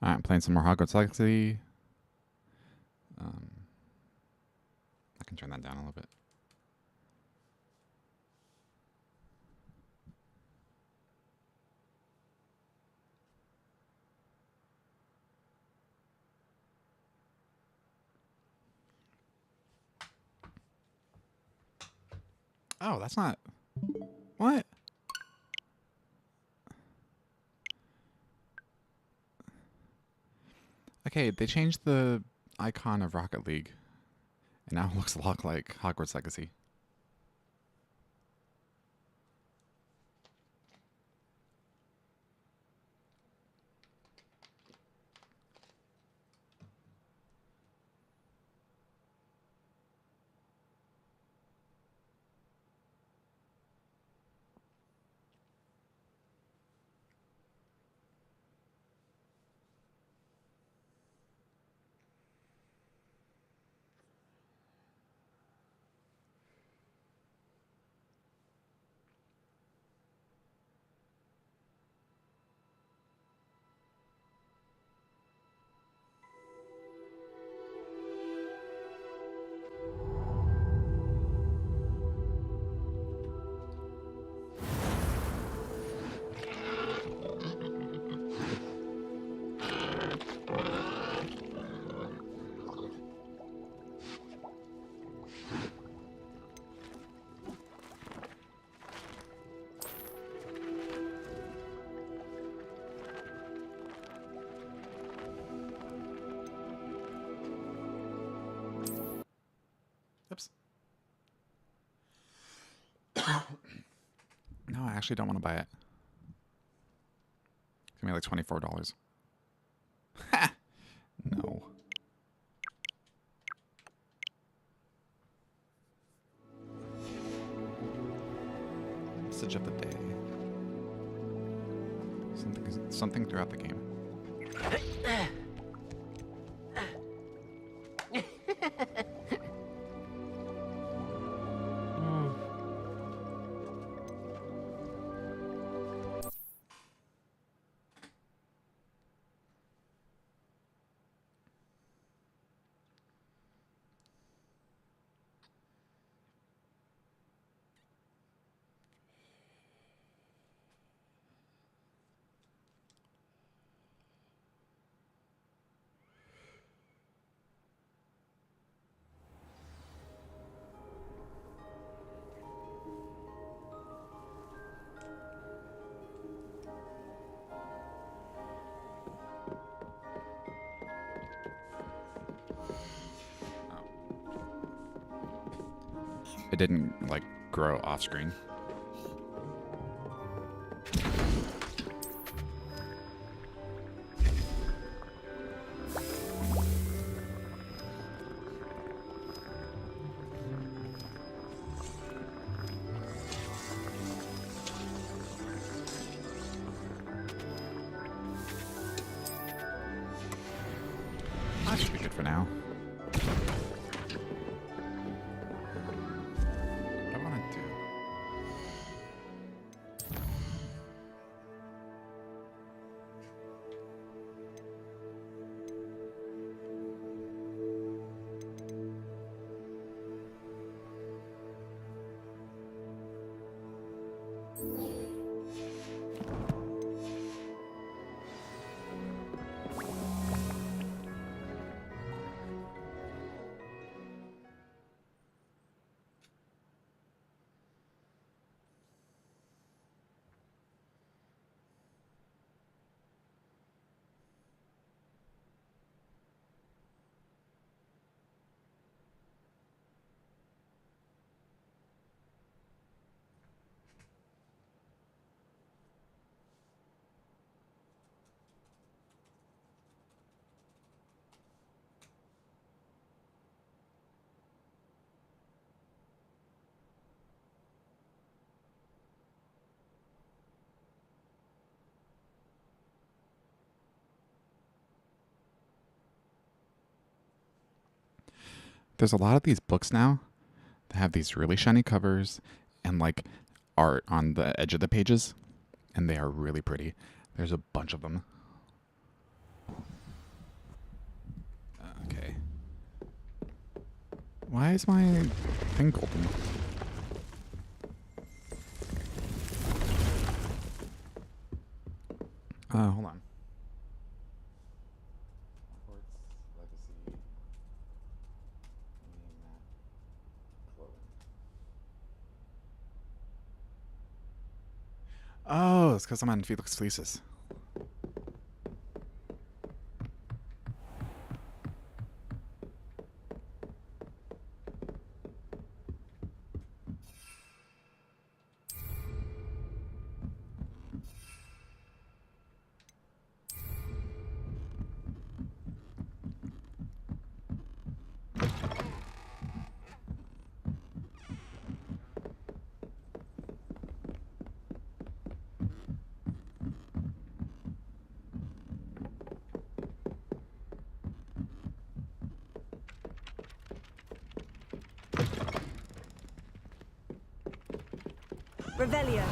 Alright, I'm playing some more Hogwarts Legacy. I can turn that down a little bit. Oh, that's not... What? Okay, they changed the icon of Rocket League. And now it looks a lot like Hogwarts Legacy. Oops. No, I actually don't want to buy it. It's going to be like $24. Ha! No. Message of the day. Something throughout the game. It didn't, like, grow off screen. That should be good for now. There's a lot of these books now that have these really shiny covers and like art on the edge of the pages, and they are really pretty. There's a bunch of them. Why is my thing golden? Hold on. Hogwarts Legacy map clothing. Oh, it's because I'm on Felix Fleeces. Revelio.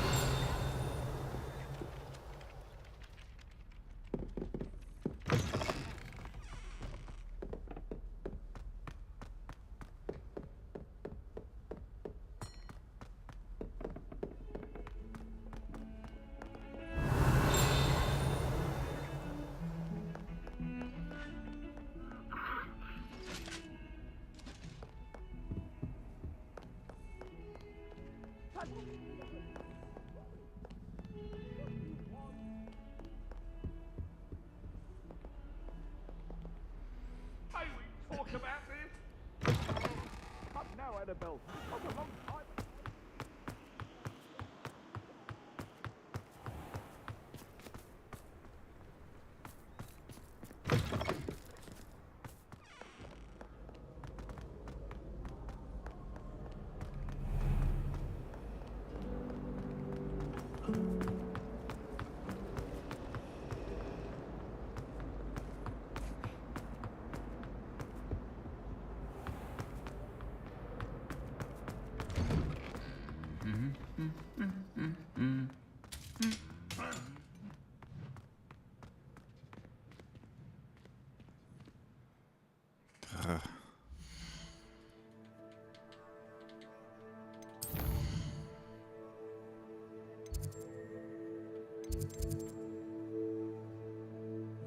Talk about this? But now, Annabelle, what a long time.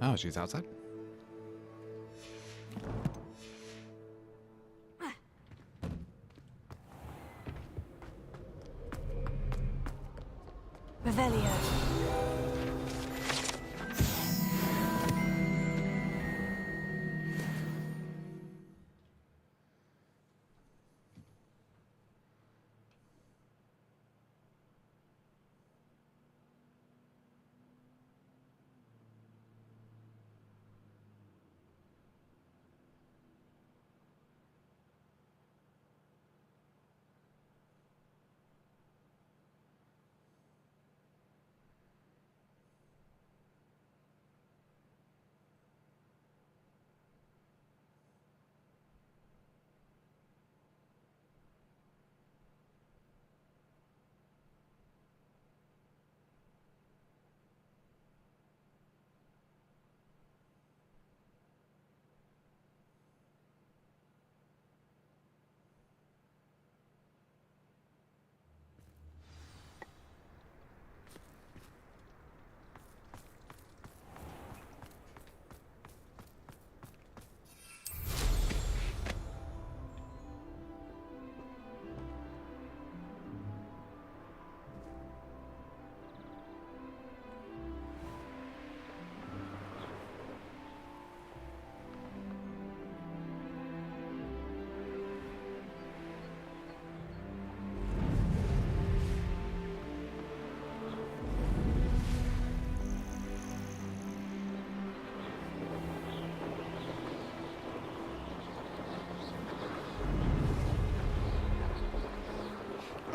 Oh, she's outside? Revelio.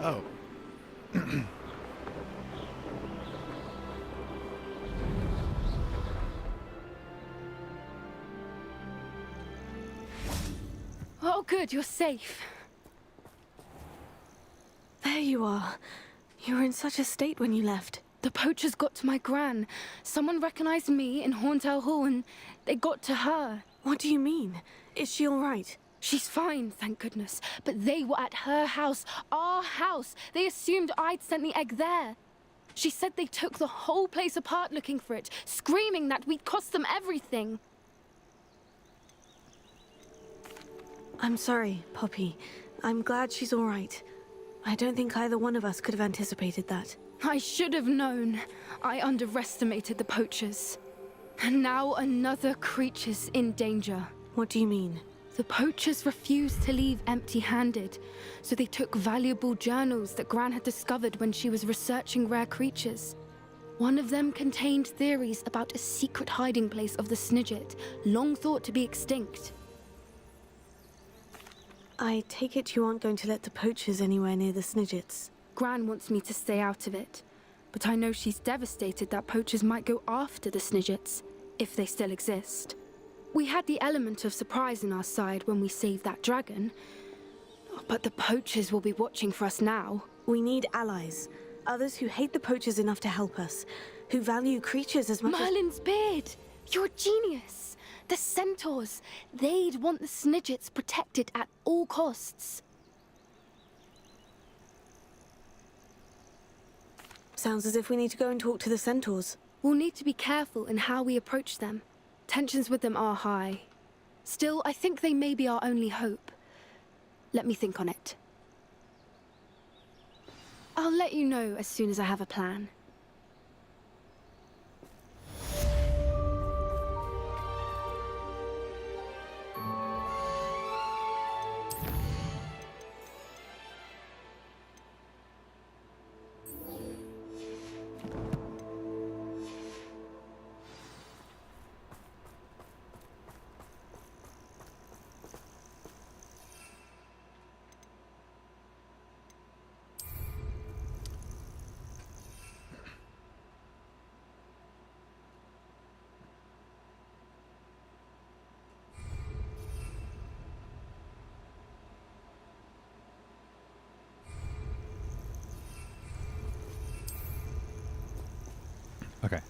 Oh. Oh, good, you're safe. There you are. You were in such a state when you left. The poachers got to my gran. Someone recognized me in Horntail Hall and they got to her. What do you mean? Is she all right? She's fine, thank goodness. But they were at her house, our house. They assumed I'd sent the egg there. She said they took the whole place apart looking for it, screaming that we'd cost them everything. I'm sorry, Poppy. I'm glad she's all right. I don't think either one of us could have anticipated that. I should have known. I underestimated the poachers. And now another creature's in danger. What do you mean? The poachers refused to leave empty-handed, so they took valuable journals that Gran had discovered when she was researching rare creatures. One of them contained theories about a secret hiding place of the Snidget, long thought to be extinct. I take it you aren't going to let the poachers anywhere near the Snidgets. Gran wants me to stay out of it, but I know she's devastated that poachers might go after the Snidgets, if they still exist. We had the element of surprise on our side when we saved that dragon, but the poachers will be watching for us now. We need allies. Others who hate the poachers enough to help us. Who value creatures as much as... Merlin's beard! You're a genius! The centaurs! They'd want the Snidgets protected at all costs. Sounds as if we need to go and talk to the centaurs. We'll need to be careful in how we approach them. Tensions with them are high. Still, I think they may be our only hope. Let me think on it. I'll let you know as soon as I have a plan. Okay.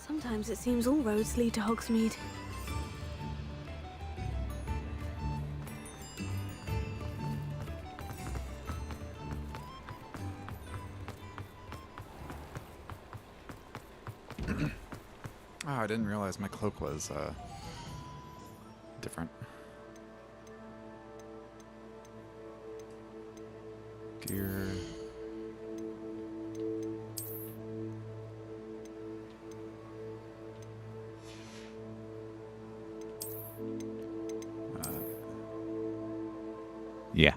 Sometimes it seems all roads lead to Hogsmeade. Oh, I didn't realize my cloak was different. Gear. Yeah.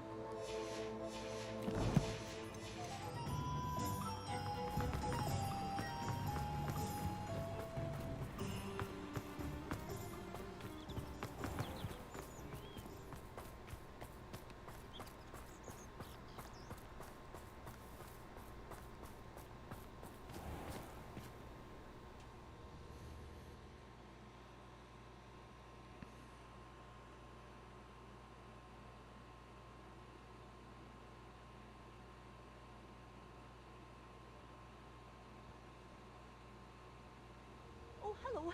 Oh, hello.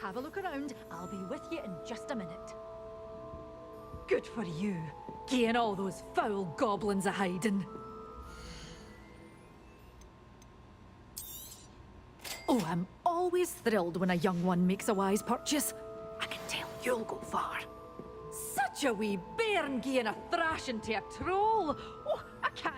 Have a look around. I'll be with you in just a minute. Good for you, getting all those foul goblins a hiding. Oh, I'm always thrilled when a young one makes a wise purchase. I can tell you'll go far. Such a wee bairn giving a thrashing to a troll. Oh, I can't.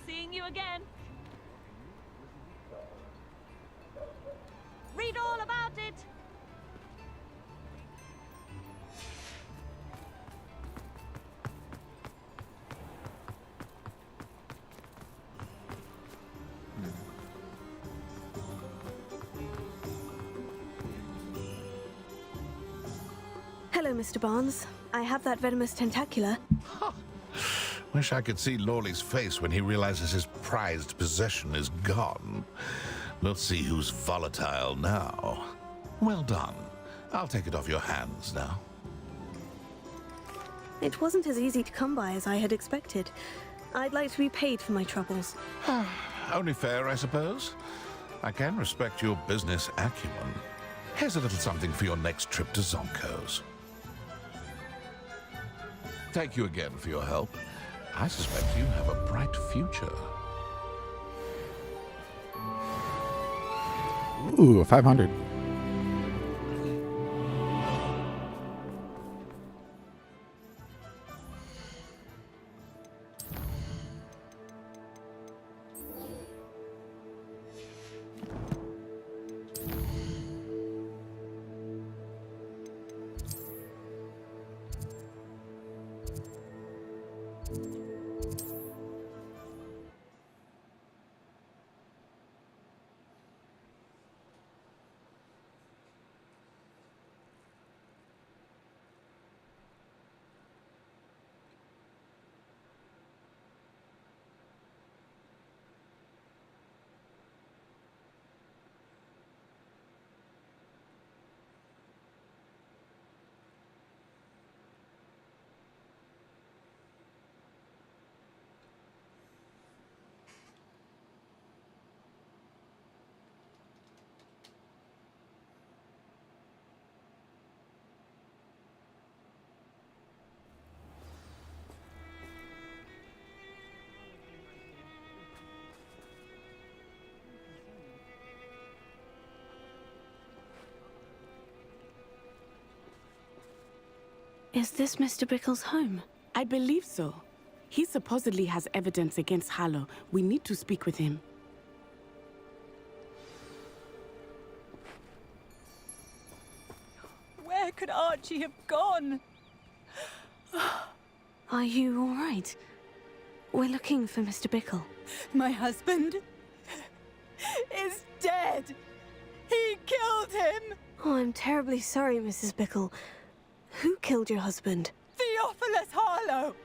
Seeing you again. Read all about it. Hello, Mr. Barnes. I have that venomous tentacula. Wish I could see Lawley's face when he realizes his prized possession is gone. Let's see who's volatile now. Well done. I'll take it off your hands now. It wasn't as easy to come by as I had expected. I'd like to be paid for my troubles. Only fair, I suppose. I can respect your business acumen. Here's a little something for your next trip to Zonko's. Thank you again for your help. I suspect you have a bright future. Ooh, 500. Is this Mr. Bickle's home? I believe so. He supposedly has evidence against Harlow. We need to speak with him. Where could Archie have gone? Are you all right? We're looking for Mr. Bickle. My husband is dead. He killed him. Oh, I'm terribly sorry, Mrs. Bickle. Who killed your husband? Theophilus Harlow.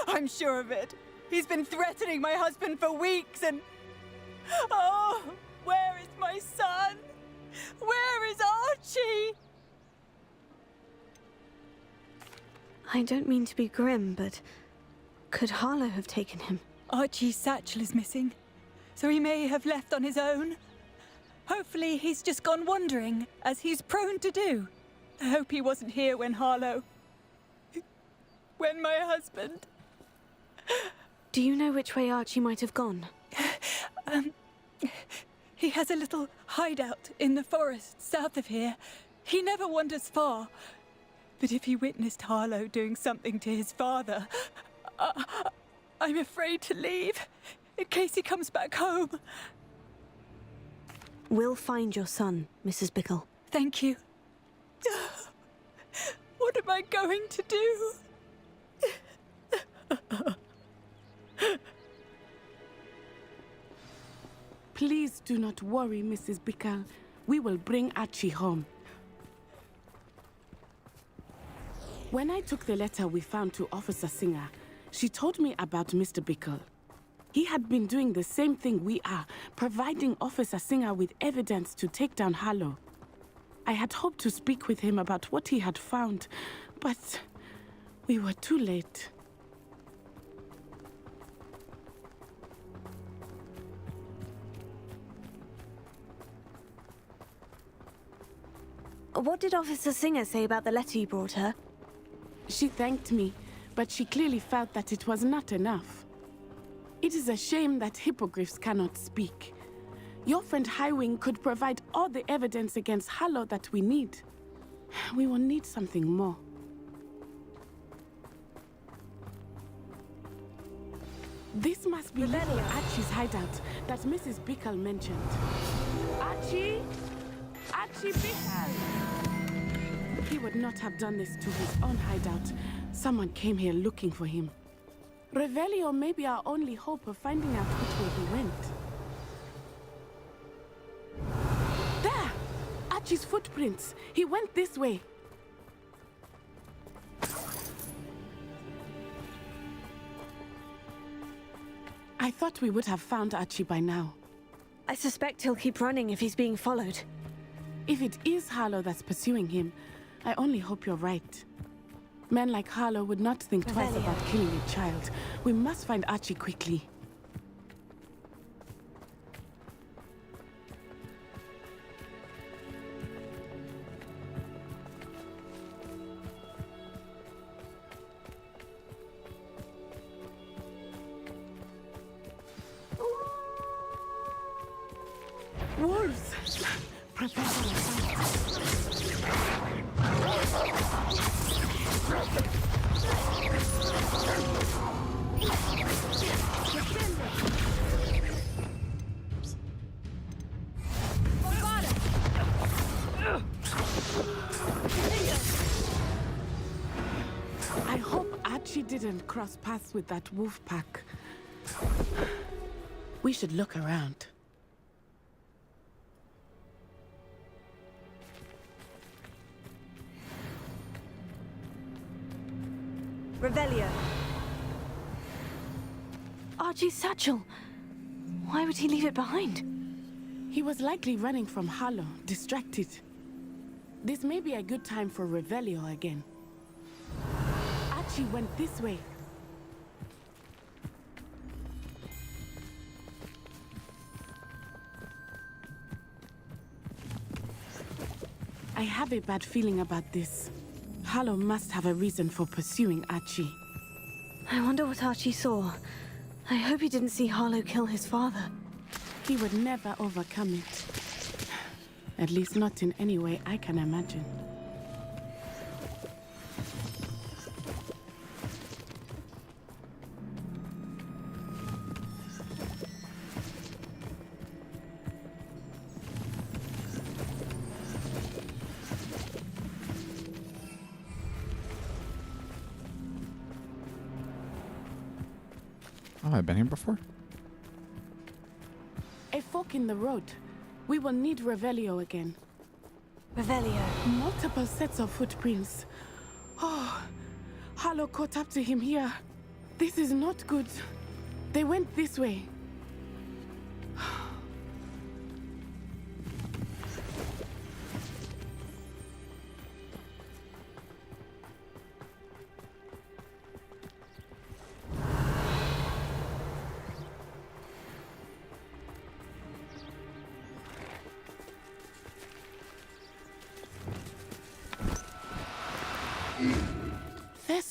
I'm sure of it. He's been threatening my husband for weeks and... Oh, where is my son? Where is Archie? I don't mean to be grim, but could Harlow have taken him? Archie's satchel is missing, so he may have left on his own. Hopefully he's just gone wandering, as he's prone to do. I hope he wasn't here when Harlow... when my husband... Do you know which way Archie might have gone? He has a little hideout in the forest south of here. He never wanders far. But if he witnessed Harlow doing something to his father, I'm afraid to leave, in case he comes back home. We'll find your son, Mrs. Bickle. Thank you. What am I going to do? Please do not worry, Mrs. Bickle. We will bring Archie home. When I took the letter we found to Officer Singer, she told me about Mr. Bickle. He had been doing the same thing we are, providing Officer Singer with evidence to take down Harlow. I had hoped to speak with him about what he had found, but we were too late. What did Officer Singer say about the letter you brought her? She thanked me, but she clearly felt that it was not enough. It is a shame that hippogriffs cannot speak. Your friend Highwing could provide all the evidence against Harlow that we need. We will need something more. This must be little Archie's hideout that Mrs. Bickle mentioned. Archie? Archie Bickle! He would not have done this to his own hideout. Someone came here looking for him. Revelio may be our only hope of finding out which way he went. There! Archie's footprints. He went this way. I thought we would have found Archie by now. I suspect he'll keep running if he's being followed. If it is Harlow that's pursuing him, I only hope you're right. Men like Harlow would not think twice about killing a child. We must find Archie quickly. Wolves! Prepare for the fight. I hope Archie didn't cross paths with that wolf pack. We should look around. Revelio. Archie's satchel. Why would he leave it behind? He was likely running from Harlow, distracted. This may be a good time for Revelio again. Archie went this way. I have a bad feeling about this. Harlow must have a reason for pursuing Archie. I wonder what Archie saw. I hope he didn't see Harlow kill his father. He would never overcome it. At least not in any way I can imagine. Oh, I've been here before. A fork in the road. We will need Revelio again. Revelio. Multiple sets of footprints. Oh, Harlow caught up to him here. This is not good. They went this way.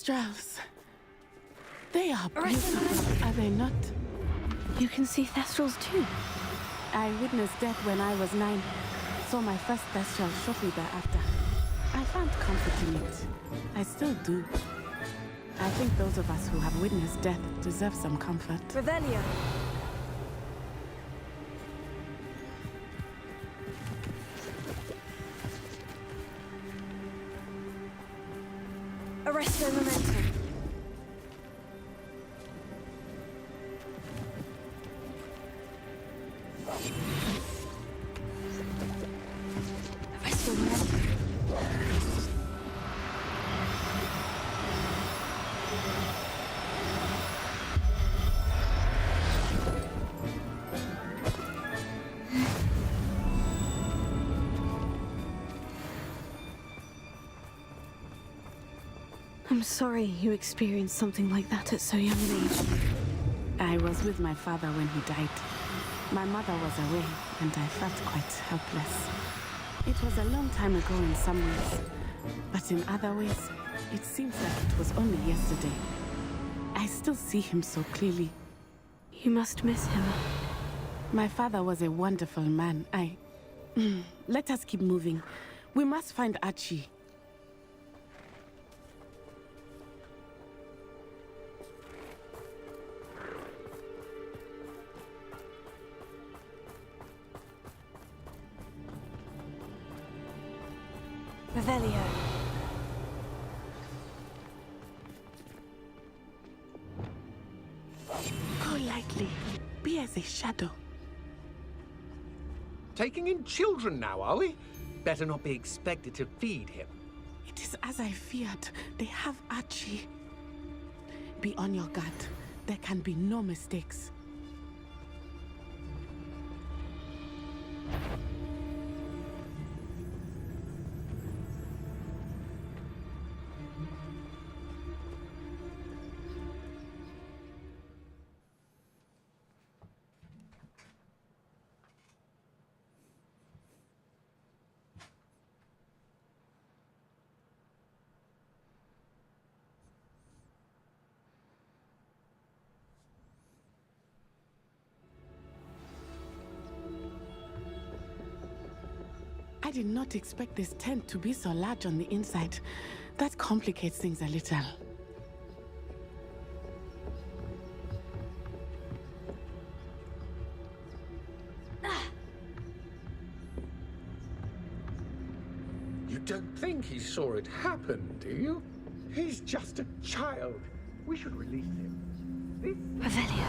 Thestrals. They are beautiful, are they not? You can see Thestrals too. I witnessed death when I was 9. Saw my first Thestral shortly thereafter. I found comfort in it. I still do. I think those of us who have witnessed death deserve some comfort. Revelio. Arresto momentum. Arresto momentum. I'm sorry you experienced something like that at so young an age. I was with my father when he died. My mother was away, and I felt quite helpless. It was a long time ago in some ways, but in other ways, it seems like it was only yesterday. I still see him so clearly. You must miss him. My father was a wonderful man. Let us keep moving. We must find Archie. Revelio. Go lightly. Be as a shadow. Taking in children now, are we? Better not be expected to feed him. It is as I feared. They have Archie. Be on your guard. There can be no mistakes. I did not expect this tent to be so large on the inside. That complicates things a little. You don't think he saw it happen, do you? He's just a child. We should release him. Revelio.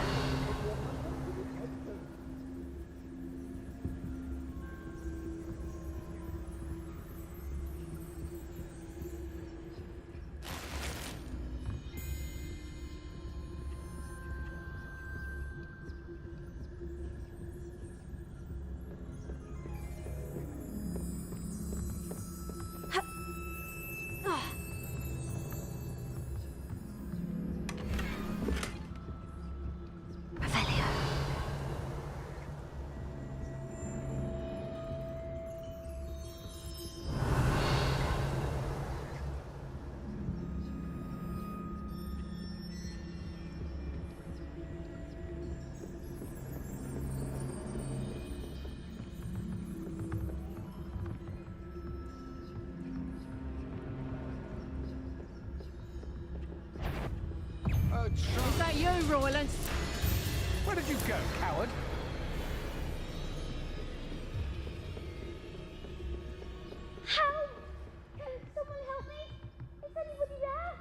Is that you, Roland? Where did you go, coward? Help! Can someone help me? Is anybody there?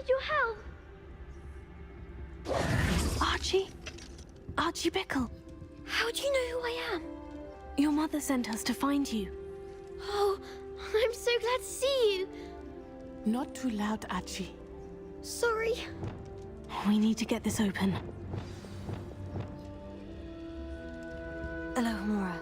need your help. Archie? Archie Bickle. How do you know who I am? Your mother sent us to find you. Oh, I'm so glad to see you. Not too loud, Archie. Sorry. We need to get this open. Hello, Mora.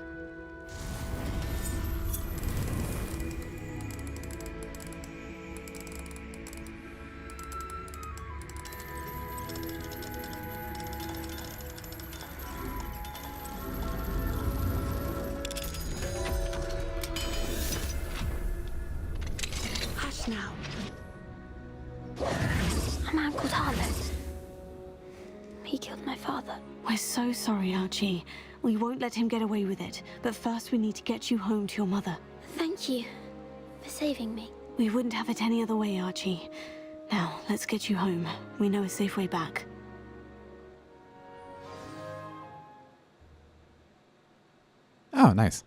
Hush now. A man called Harlow. He killed my father. We're so sorry, Archie. We won't let him get away with it. But first we need to get you home to your mother. Thank you for saving me. We wouldn't have it any other way, Archie. Now, let's get you home. We know a safe way back. Oh, nice.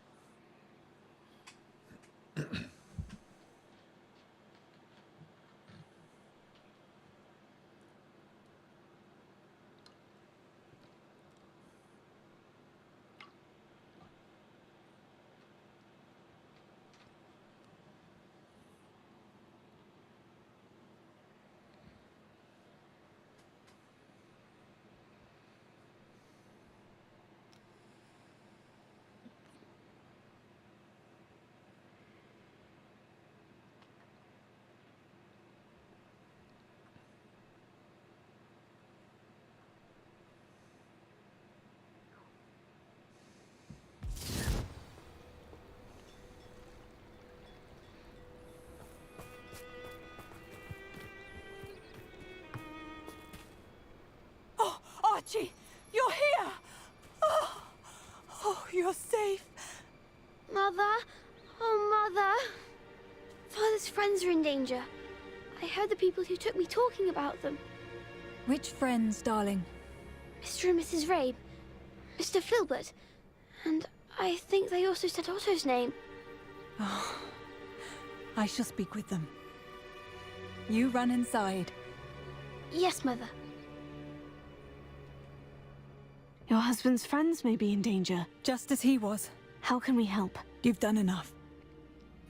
Oh, Archie, you're here! Oh, you're safe. Mother? Oh, Mother. Father's friends are in danger. I heard the people who took me talking about them. Which friends, darling? Mr. and Mrs. Rabe, Mr. Filbert, and I think they also said Otto's name. Oh, I shall speak with them. You run inside. Yes, Mother. Your husband's friends may be in danger. Just as he was. How can we help? You've done enough.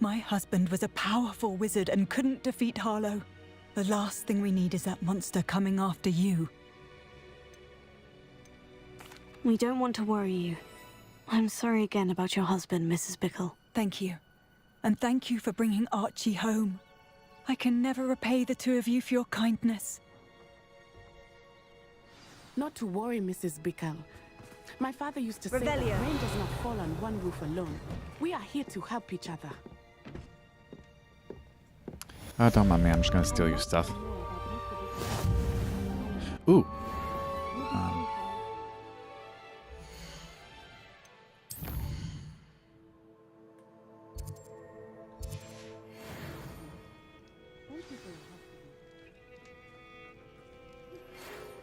My husband was a powerful wizard and couldn't defeat Harlow. The last thing we need is that monster coming after you. We don't want to worry you. I'm sorry again about your husband, Mrs. Bickle. Thank you. And thank you for bringing Archie home. I can never repay the two of you for your kindness. Not to worry, Mrs. Bickle. My father used to say that Revelio. rain does not fall on one roof alone. We are here to help each other. Oh, don't mind me. I'm just gonna steal your stuff. Ooh.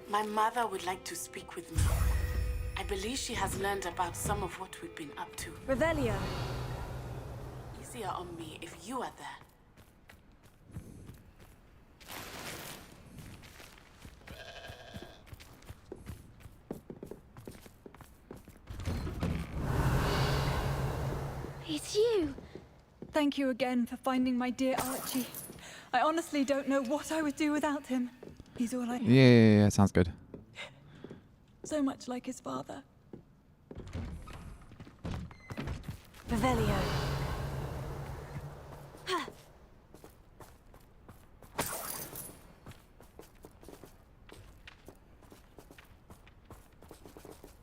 My mother would like to speak with me. I believe she has learned about some of what we've been up to. Revelio. Easier on me if you are there. It's you. Thank you again for finding my dear Archie. I honestly don't know what I would do without him. He's all I... Yeah, sounds good. So much like his father. Revelio.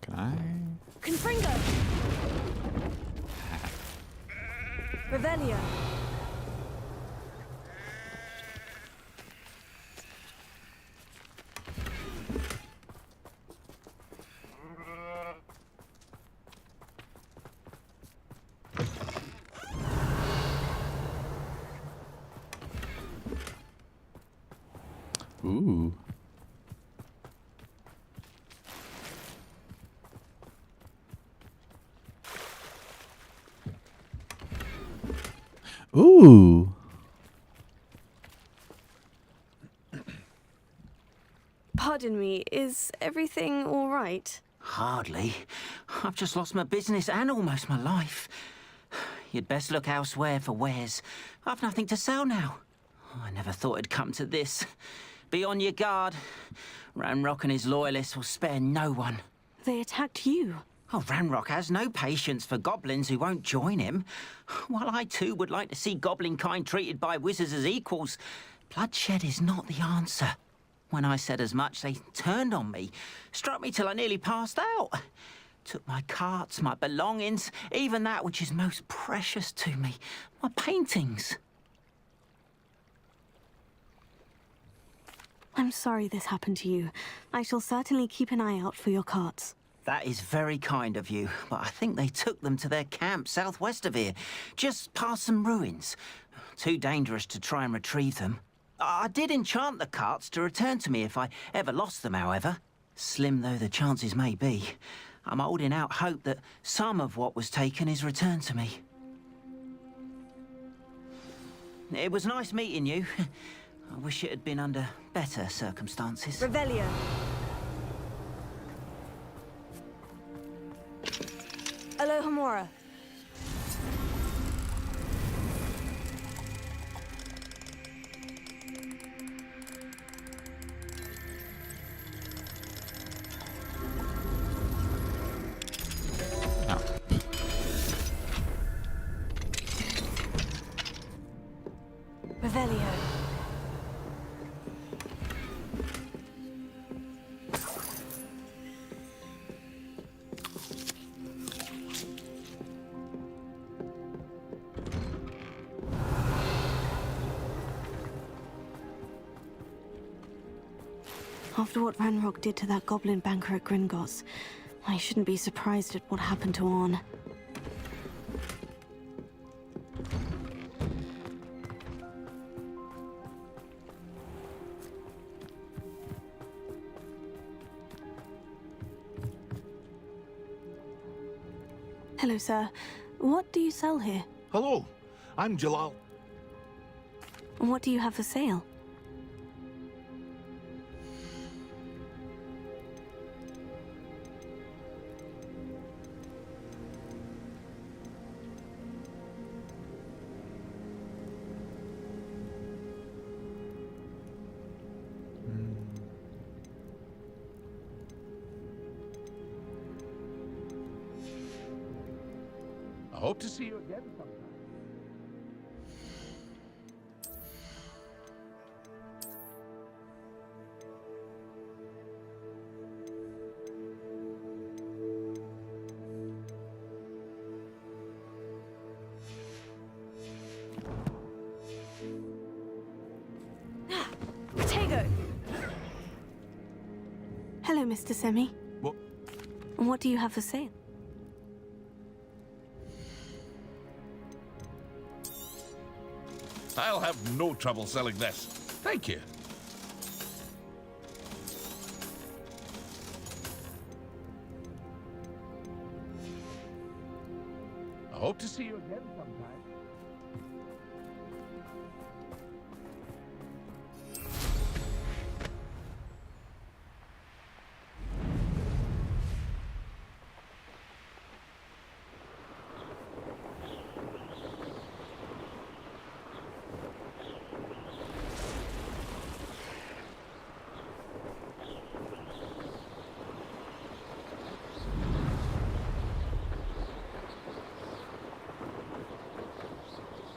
Can I? Confringo. Revelio. Ooh. Ooh. Pardon me, is everything all right? Hardly. I've just lost my business and almost my life. You'd best look elsewhere for wares. I've nothing to sell now. I never thought it'd come to this. Be on your guard. Ranrock and his loyalists will spare no one. They attacked you. Oh, Ranrock has no patience for goblins who won't join him. While I too would like to see goblin kind treated by wizards as equals, bloodshed is not the answer. When I said as much, they turned on me, struck me till I nearly passed out. Took my carts, my belongings, even that which is most precious to me, my paintings. I'm sorry this happened to you. I shall certainly keep an eye out for your carts. That is very kind of you, but I think they took them to their camp southwest of here, just past some ruins. Too dangerous to try and retrieve them. I did enchant the carts to return to me if I ever lost them, however. Slim though the chances may be, I'm holding out hope that some of what was taken is returned to me. It was nice meeting you. I wish it had been under better circumstances. Revelio. Alohomora. Revelio. After what Ranrock did to that goblin banker at Gringotts, I shouldn't be surprised at what happened to Orn. Hello, sir. What do you sell here? Hello, I'm Jalal. And what do you have for sale? I hope to see you again sometime. Protego! Hello, Mr. Semi. What? And what do you have for sale? I'll have no trouble selling this. Thank you. I hope to see you again sometime.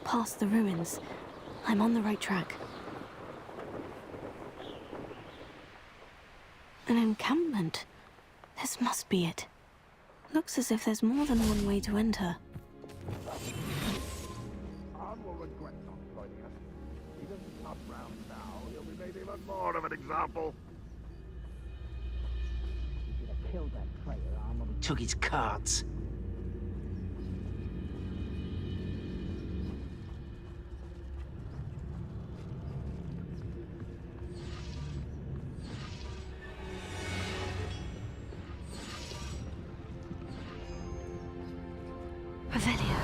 Past the ruins. I'm on the right track. An encampment. This must be it. Looks as if there's more than one way to enter. Arn will regret not joining us. He doesn't come round now. He'll be made even more of an example. You should have killed that traitor, Arm, when we took his cards. Revelio.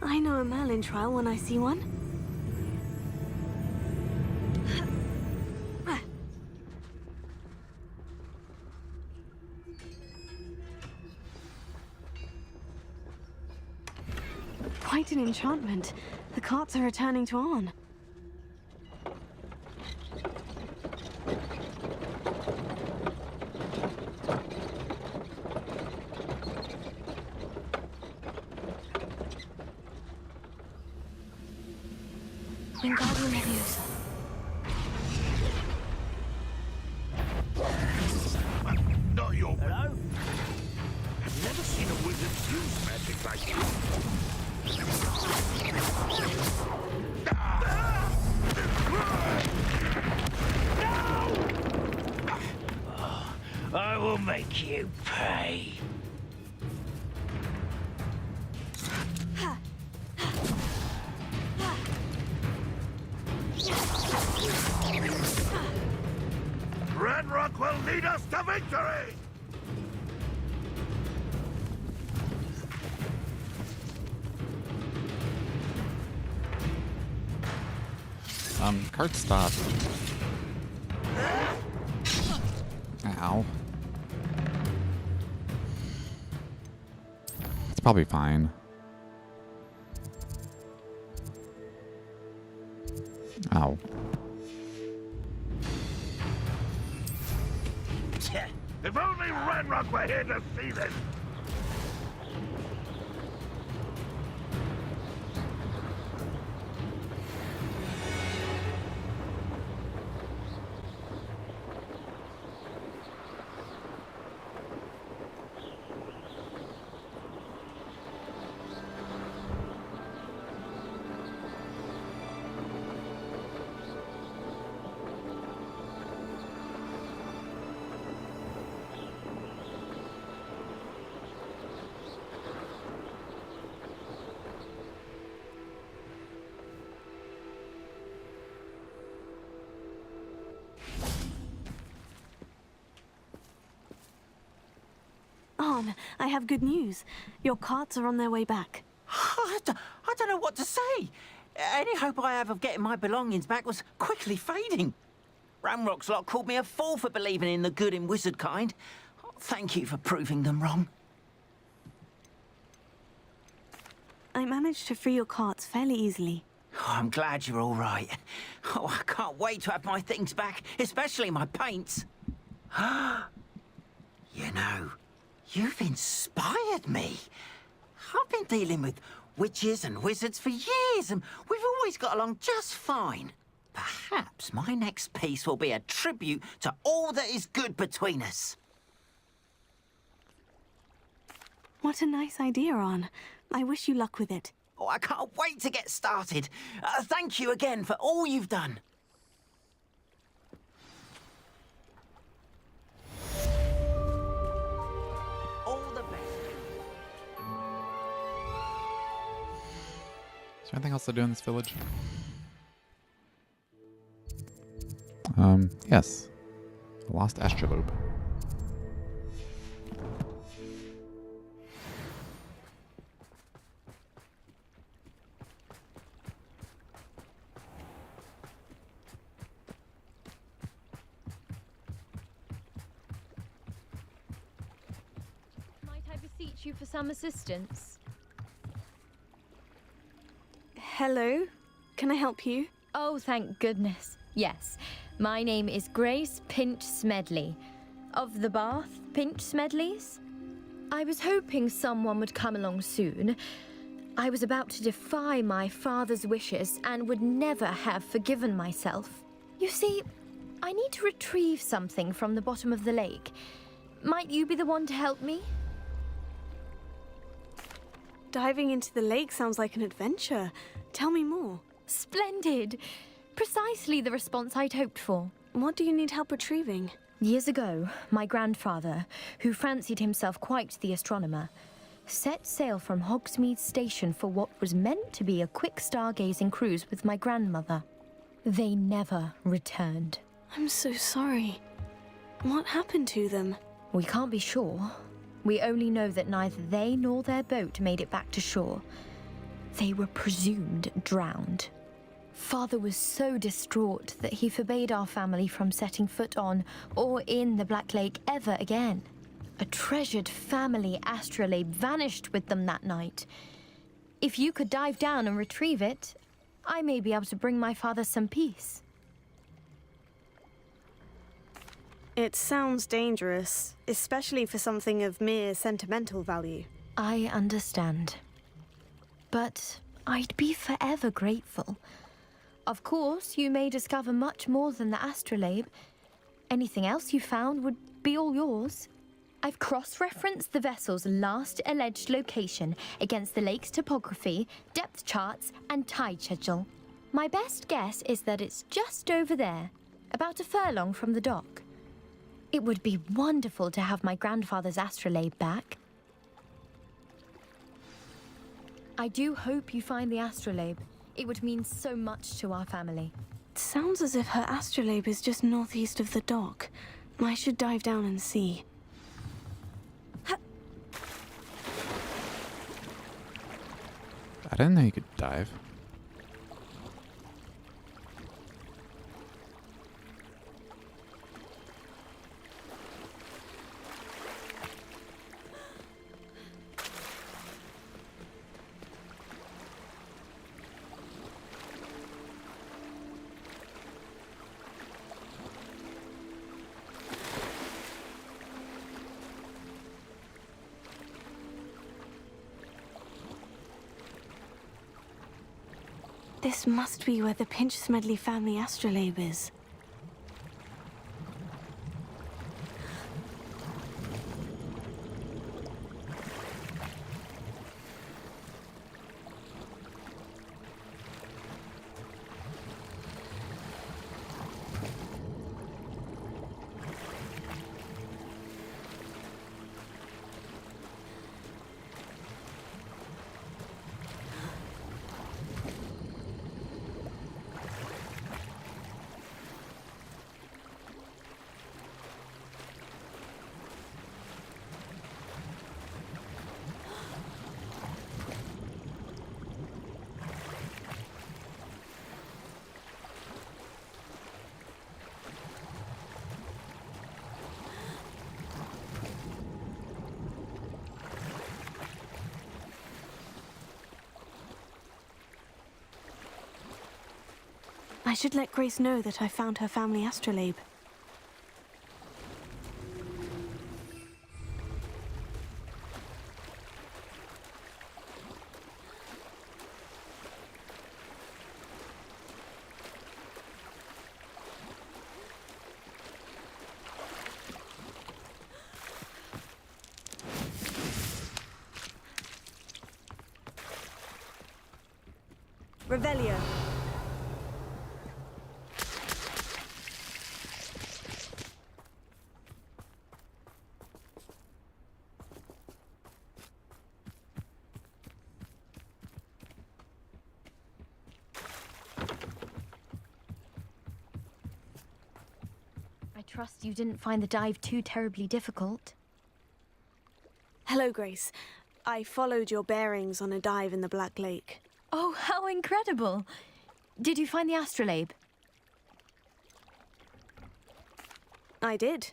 I know a Merlin trial when I see one. Quite an enchantment. The carts are returning to Arn. Wingardium Leviosa. Not your... Hello? I've never seen a wizard use magic like you. I will make you pay. Ranrock will lead us to victory! Cart stop. Ow. It's probably fine. Ow. If only Ranrock were here to see this! Arn, I have good news. Your carts are on their way back. I don't know what to say. Any hope I have of getting my belongings back was quickly fading. Ramrock's lot called me a fool for believing in the good in wizard kind. Thank you for proving them wrong. I managed to free your carts fairly easily. Oh, I'm glad you're all right. Oh, I can't wait to have my things back, especially my paints. You know, you've inspired me. I've been dealing with witches and wizards for years, and we've always got along just fine. Perhaps my next piece will be a tribute to all that is good between us. What a nice idea, Arn. I wish you luck with it. Oh, I can't wait to get started. Thank you again for all you've done. All the best. Is there anything else to do in this village? Yes. A lost astrolabe. reach you for some assistance? Hello? Can I help you? Oh, thank goodness. Yes. My name is Grace Pinch Smedley. Of the Bath Pinch Smedleys? I was hoping someone would come along soon. I was about to defy my father's wishes and would never have forgiven myself. You see, I need to retrieve something from the bottom of the lake. Might you be the one to help me? Diving into the lake sounds like an adventure. Tell me more. Splendid! Precisely the response I'd hoped for. What do you need help retrieving? Years ago, my grandfather, who fancied himself quite the astronomer, set sail from Hogsmeade Station for what was meant to be a quick stargazing cruise with my grandmother. They never returned. I'm so sorry. What happened to them? We can't be sure. We only know that neither they nor their boat made it back to shore. They were presumed drowned. Father was so distraught that he forbade our family from setting foot on or in the Black Lake ever again. A treasured family astrolabe vanished with them that night. If you could dive down and retrieve it, I may be able to bring my father some peace. It sounds dangerous, especially for something of mere sentimental value. I understand. But I'd be forever grateful. Of course, you may discover much more than the astrolabe. Anything else you found would be all yours. I've cross-referenced the vessel's last alleged location against the lake's topography, depth charts, and tide schedule. My best guess is that it's just over there, about a furlong from the dock. It would be wonderful to have my grandfather's astrolabe back. I do hope you find the astrolabe. It would mean so much to our family. It sounds as if her astrolabe is just northeast of the dock. I should dive down and see. I didn't know you could dive. This must be where the Pinch Smedley family astrolabe is. I should let Grace know that I found her family astrolabe. Revelio. I trust you didn't find the dive too terribly difficult. Hello, Grace. I followed your bearings on a dive in the Black Lake. Oh, how incredible! Did you find the astrolabe? I did,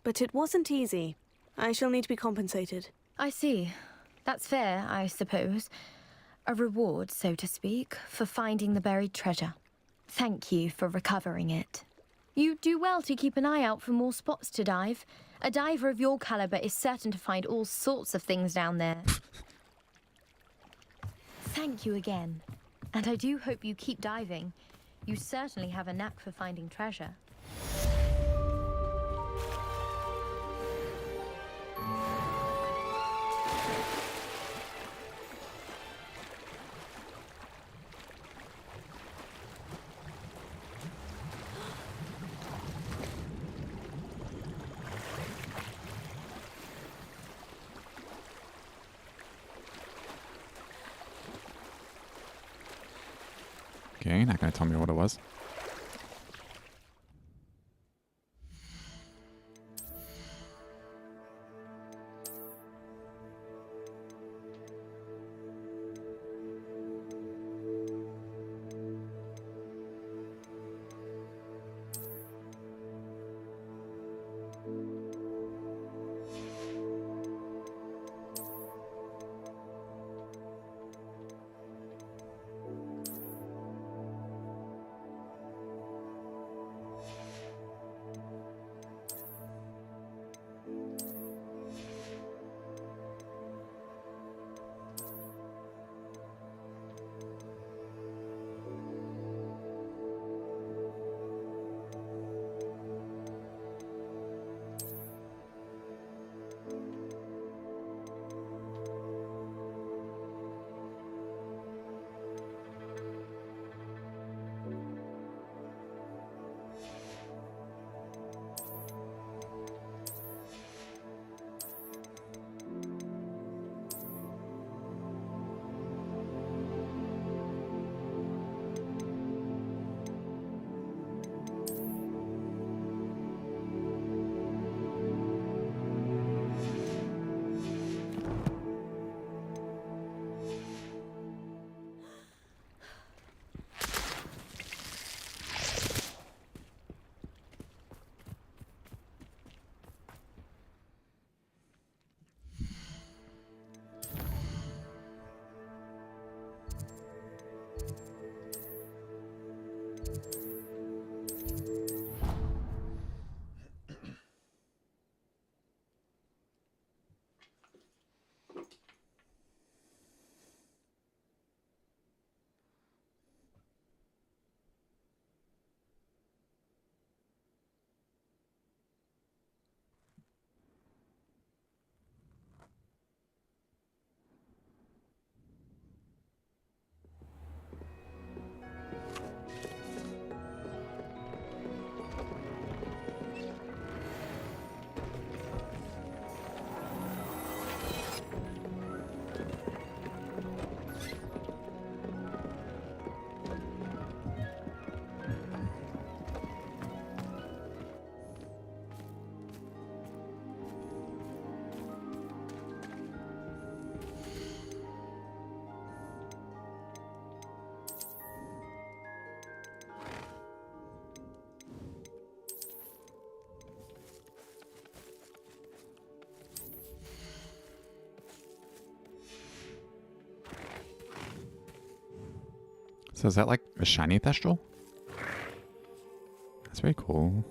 but it wasn't easy. I shall need to be compensated. I see. That's fair, I suppose. A reward, so to speak, for finding the buried treasure. Thank you for recovering it. You do well to keep an eye out for more spots to dive. A diver of your caliber is certain to find all sorts of things down there. Thank you again. And I do hope you keep diving. You certainly have a knack for finding treasure. Okay, not gonna tell me what it was. So is that like a shiny Thestral? That's very cool.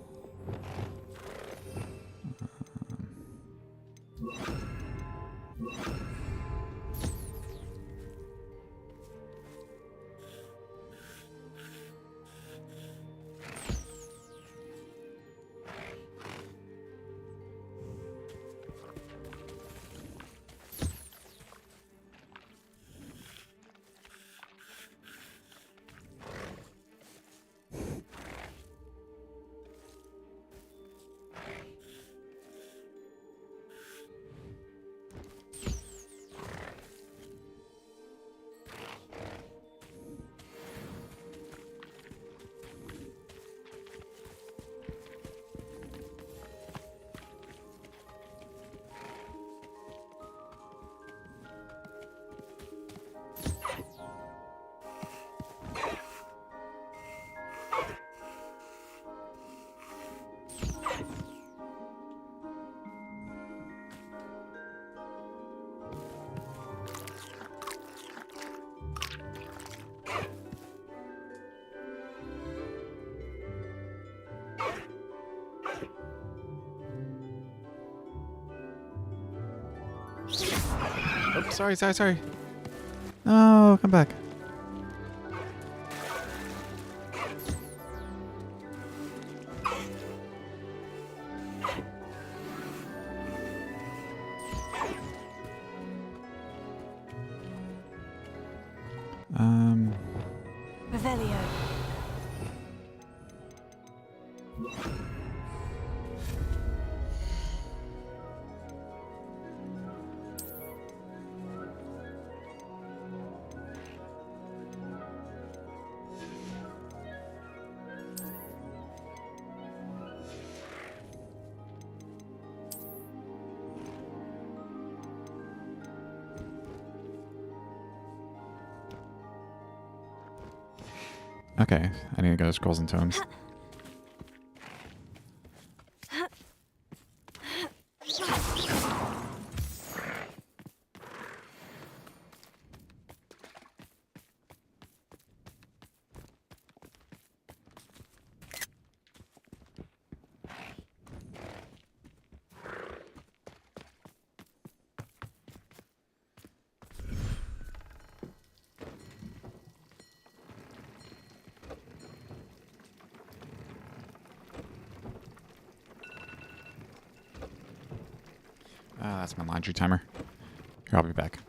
Oh, sorry. No, come back. Revelio. Okay, I need to go to Scrolls and Tomes. That's my laundry timer. Here, I'll be back.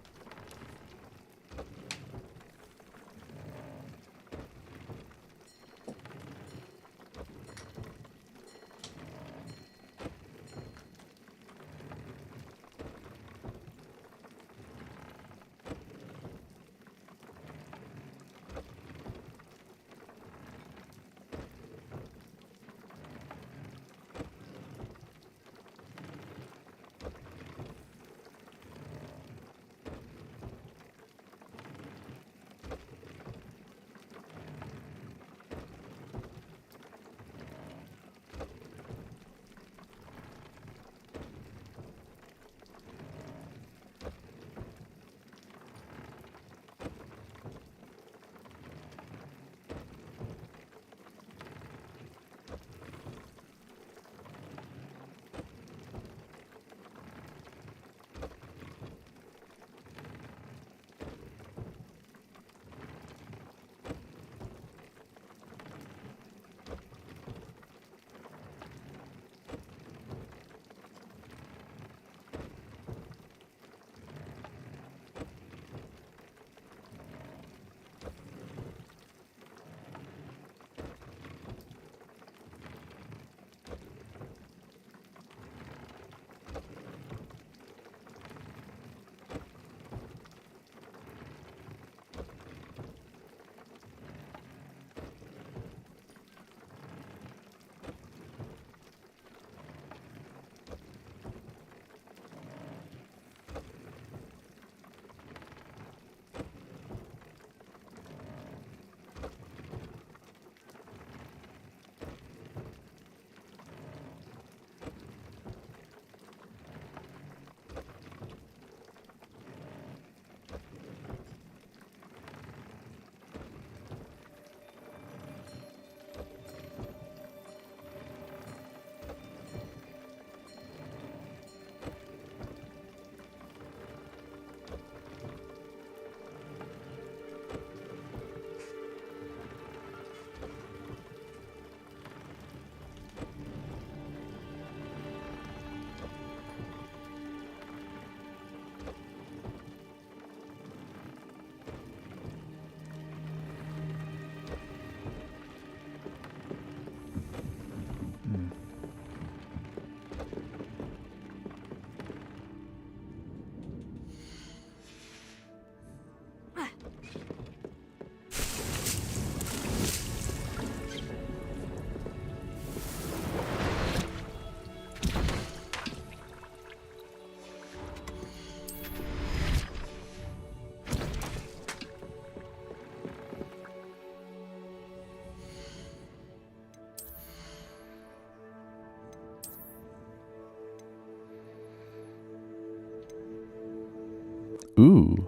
Ooh.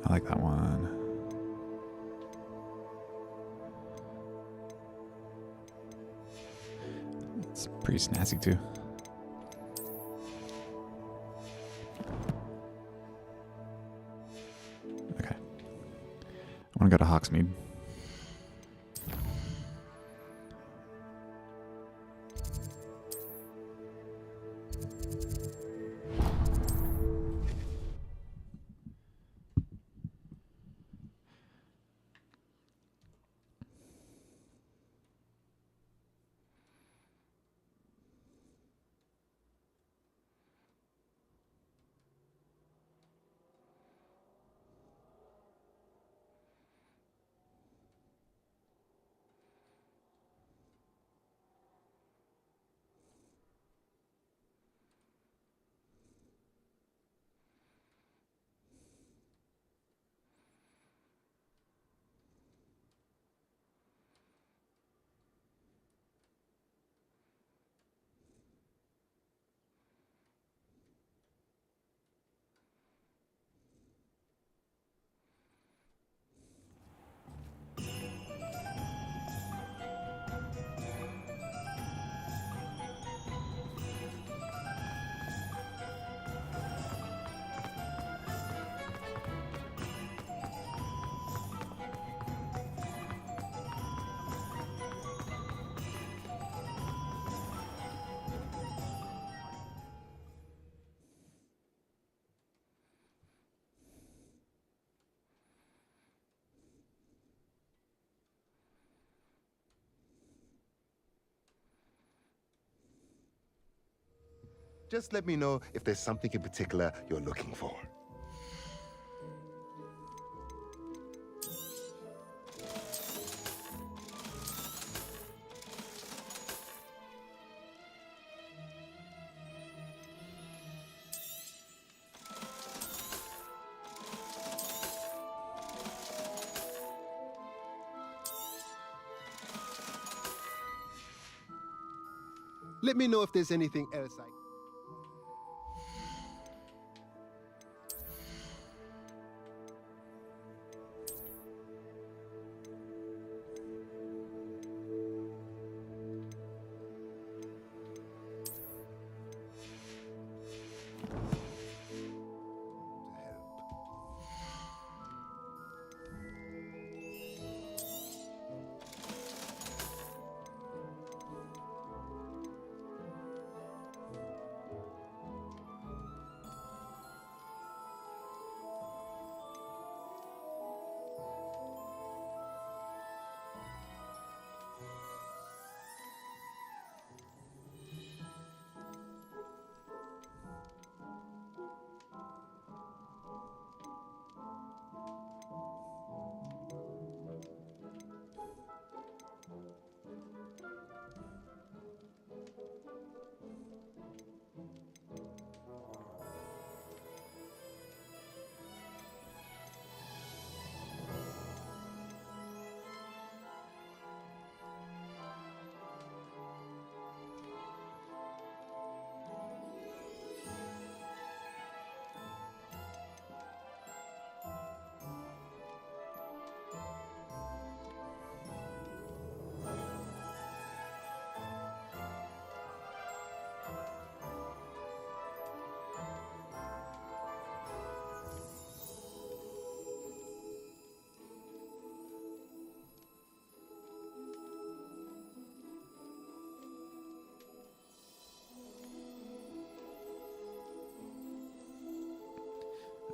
I like that one. It's pretty snazzy too. Okay. I want to go to Hogsmeade. Just let me know if there's something in particular you're looking for. Let me know if there's anything else I...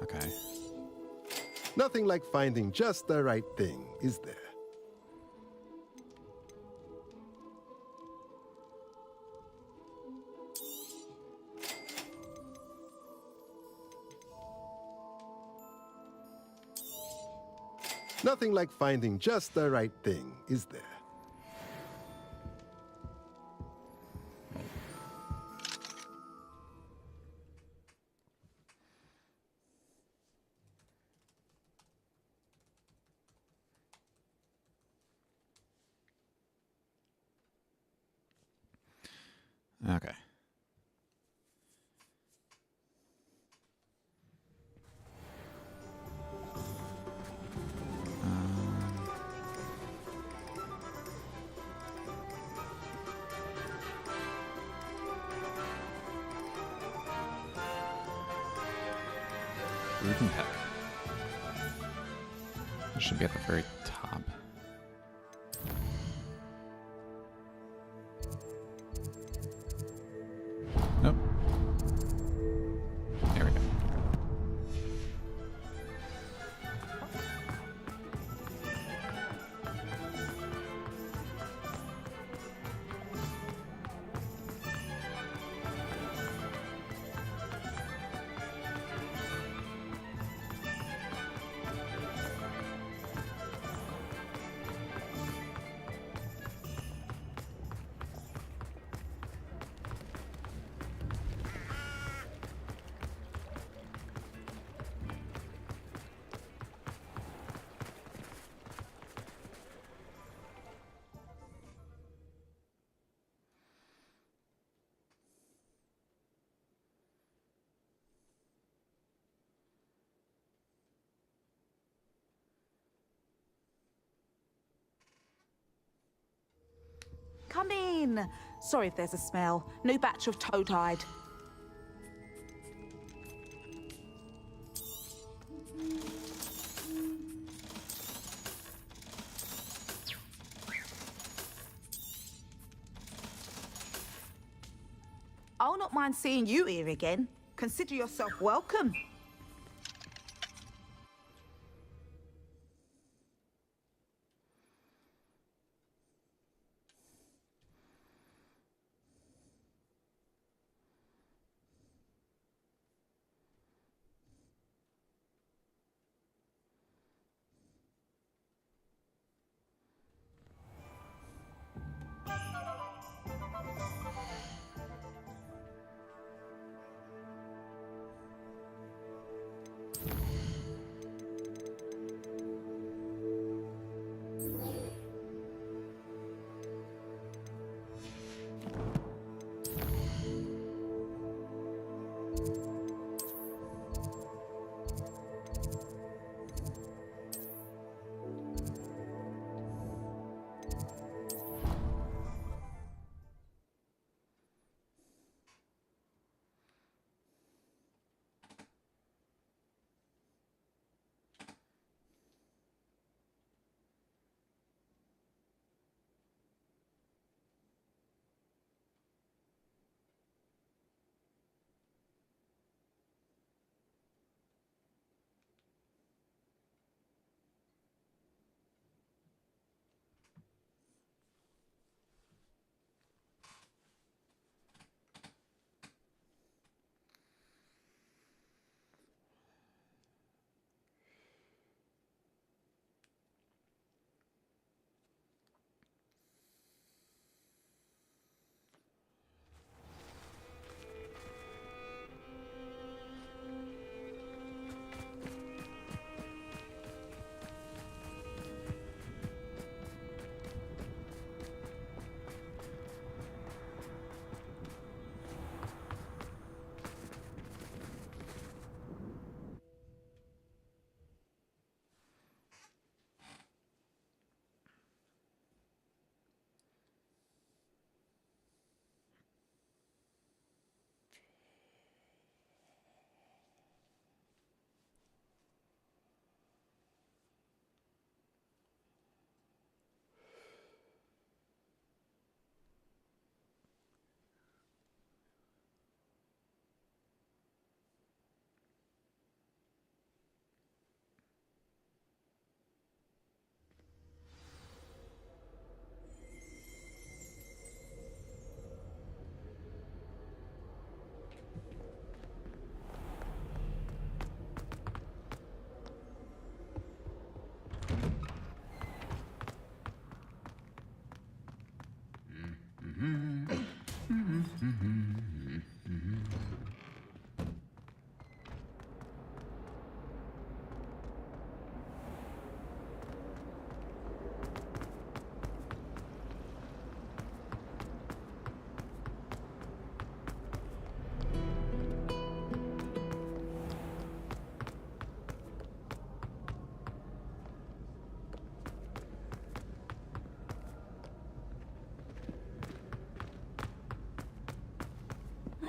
Okay. Nothing like finding just the right thing, is there? Nothing like finding just the right thing, is there? Okay. Grudenpeck. It should be at the very top. Nope. There we go. Come in. Sorry if there's a smell. New batch of toe-tied. I'll not mind seeing you here again. Consider yourself welcome.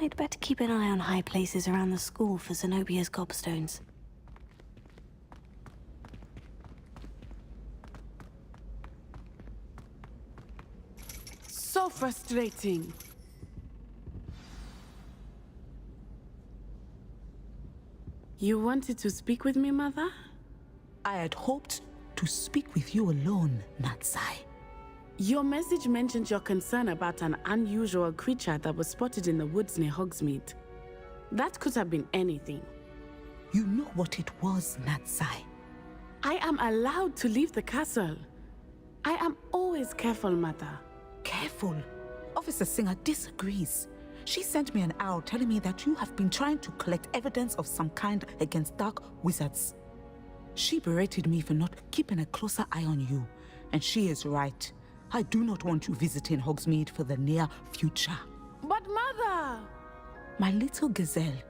I'd better keep an eye on high places around the school for Zenobia's gobstones. So frustrating. You wanted to speak with me, Mother? I had hoped to speak with you alone, Natsai. Your message mentioned your concern about an unusual creature that was spotted in the woods near Hogsmeade. That could have been anything. You know what it was, Natsai. I am allowed to leave the castle. I am always careful, Mother. Careful. Officer Singer disagrees. She sent me an owl telling me that you have been trying to collect evidence of some kind against dark wizards. She berated me for not keeping a closer eye on you, and she is right. I do not want you visiting Hogsmeade for the near future. But Mother! My little gazelle,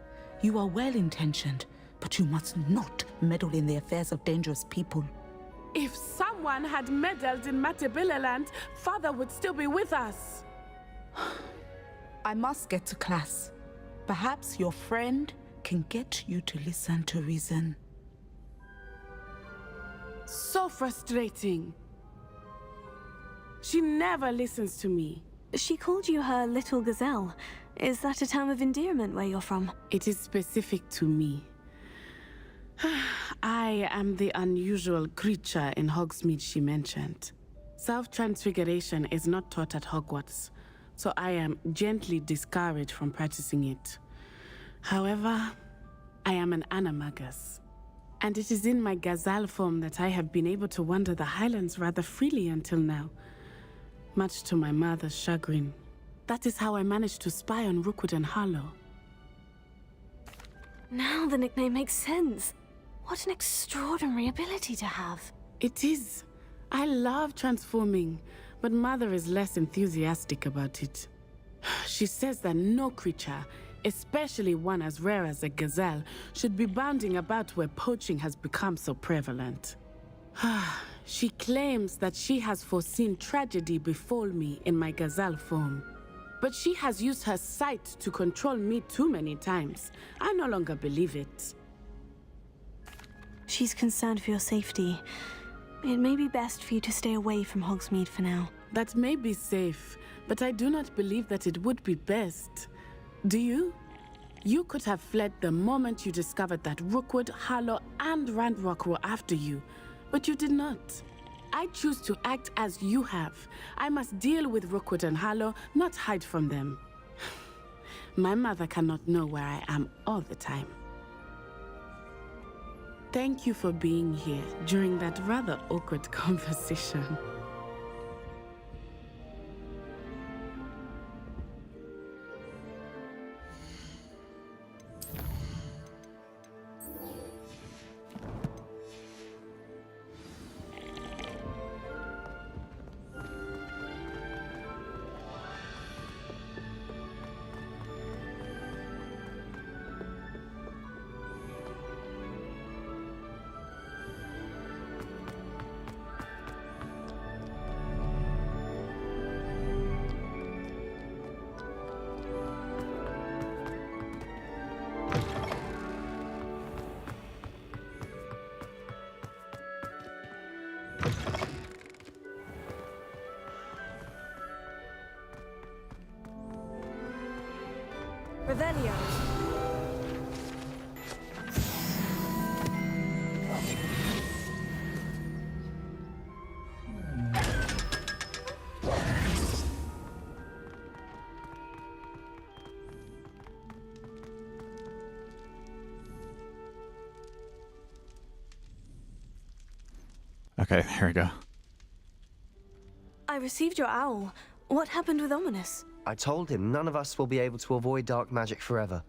you are well-intentioned, but you must not meddle in the affairs of dangerous people. If someone had meddled in Matabeleland, Father would still be with us. I must get to class. Perhaps your friend can get you to listen to reason. So frustrating. She never listens to me. She called you her little gazelle. Is that a term of endearment where you're from? It is specific to me. I am the unusual creature in Hogsmeade she mentioned. Self-transfiguration is not taught at Hogwarts, so I am gently discouraged from practicing it. However, I am an animagus, and it is in my gazelle form that I have been able to wander the Highlands rather freely until now, much to my mother's chagrin. That is how I managed to spy on Rookwood and Harlow. Now the nickname makes sense. What an extraordinary ability to have. It is. I love transforming, but Mother is less enthusiastic about it. She says that no creature, especially one as rare as a gazelle, should be bounding about where poaching has become so prevalent. She claims that she has foreseen tragedy befall me in my gazelle form. But she has used her sight to control me too many times. I no longer believe it. She's concerned for your safety. It may be best for you to stay away from Hogsmeade for now. That may be safe, but I do not believe that it would be best. Do you? You could have fled the moment you discovered that Rookwood, Harlow, and Randrock were after you, but you did not. I choose to act as you have. I must deal with Rookwood and Harlow, not hide from them. My mother cannot know where I am all the time. Thank you for being here during that rather awkward conversation. Revelio. Okay, here we go. I received your owl. What happened with Ominous? I told him none of us will be able to avoid dark magic forever.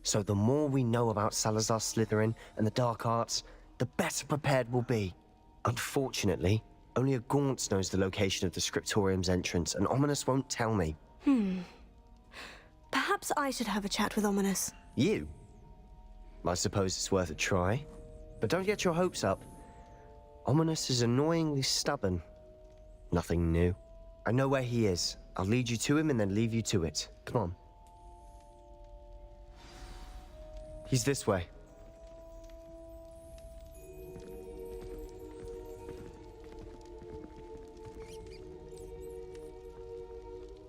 So the more we know about Salazar Slytherin and the dark arts, the better prepared we'll be. Unfortunately, only a Gaunt knows the location of the Scriptorium's entrance, and Ominous won't tell me. Perhaps I should have a chat with Ominous. You? I suppose it's worth a try. But don't get your hopes up. Ominous is annoyingly stubborn. Nothing new. I know where he is. I'll lead you to him and then leave you to it. Come on. He's this way.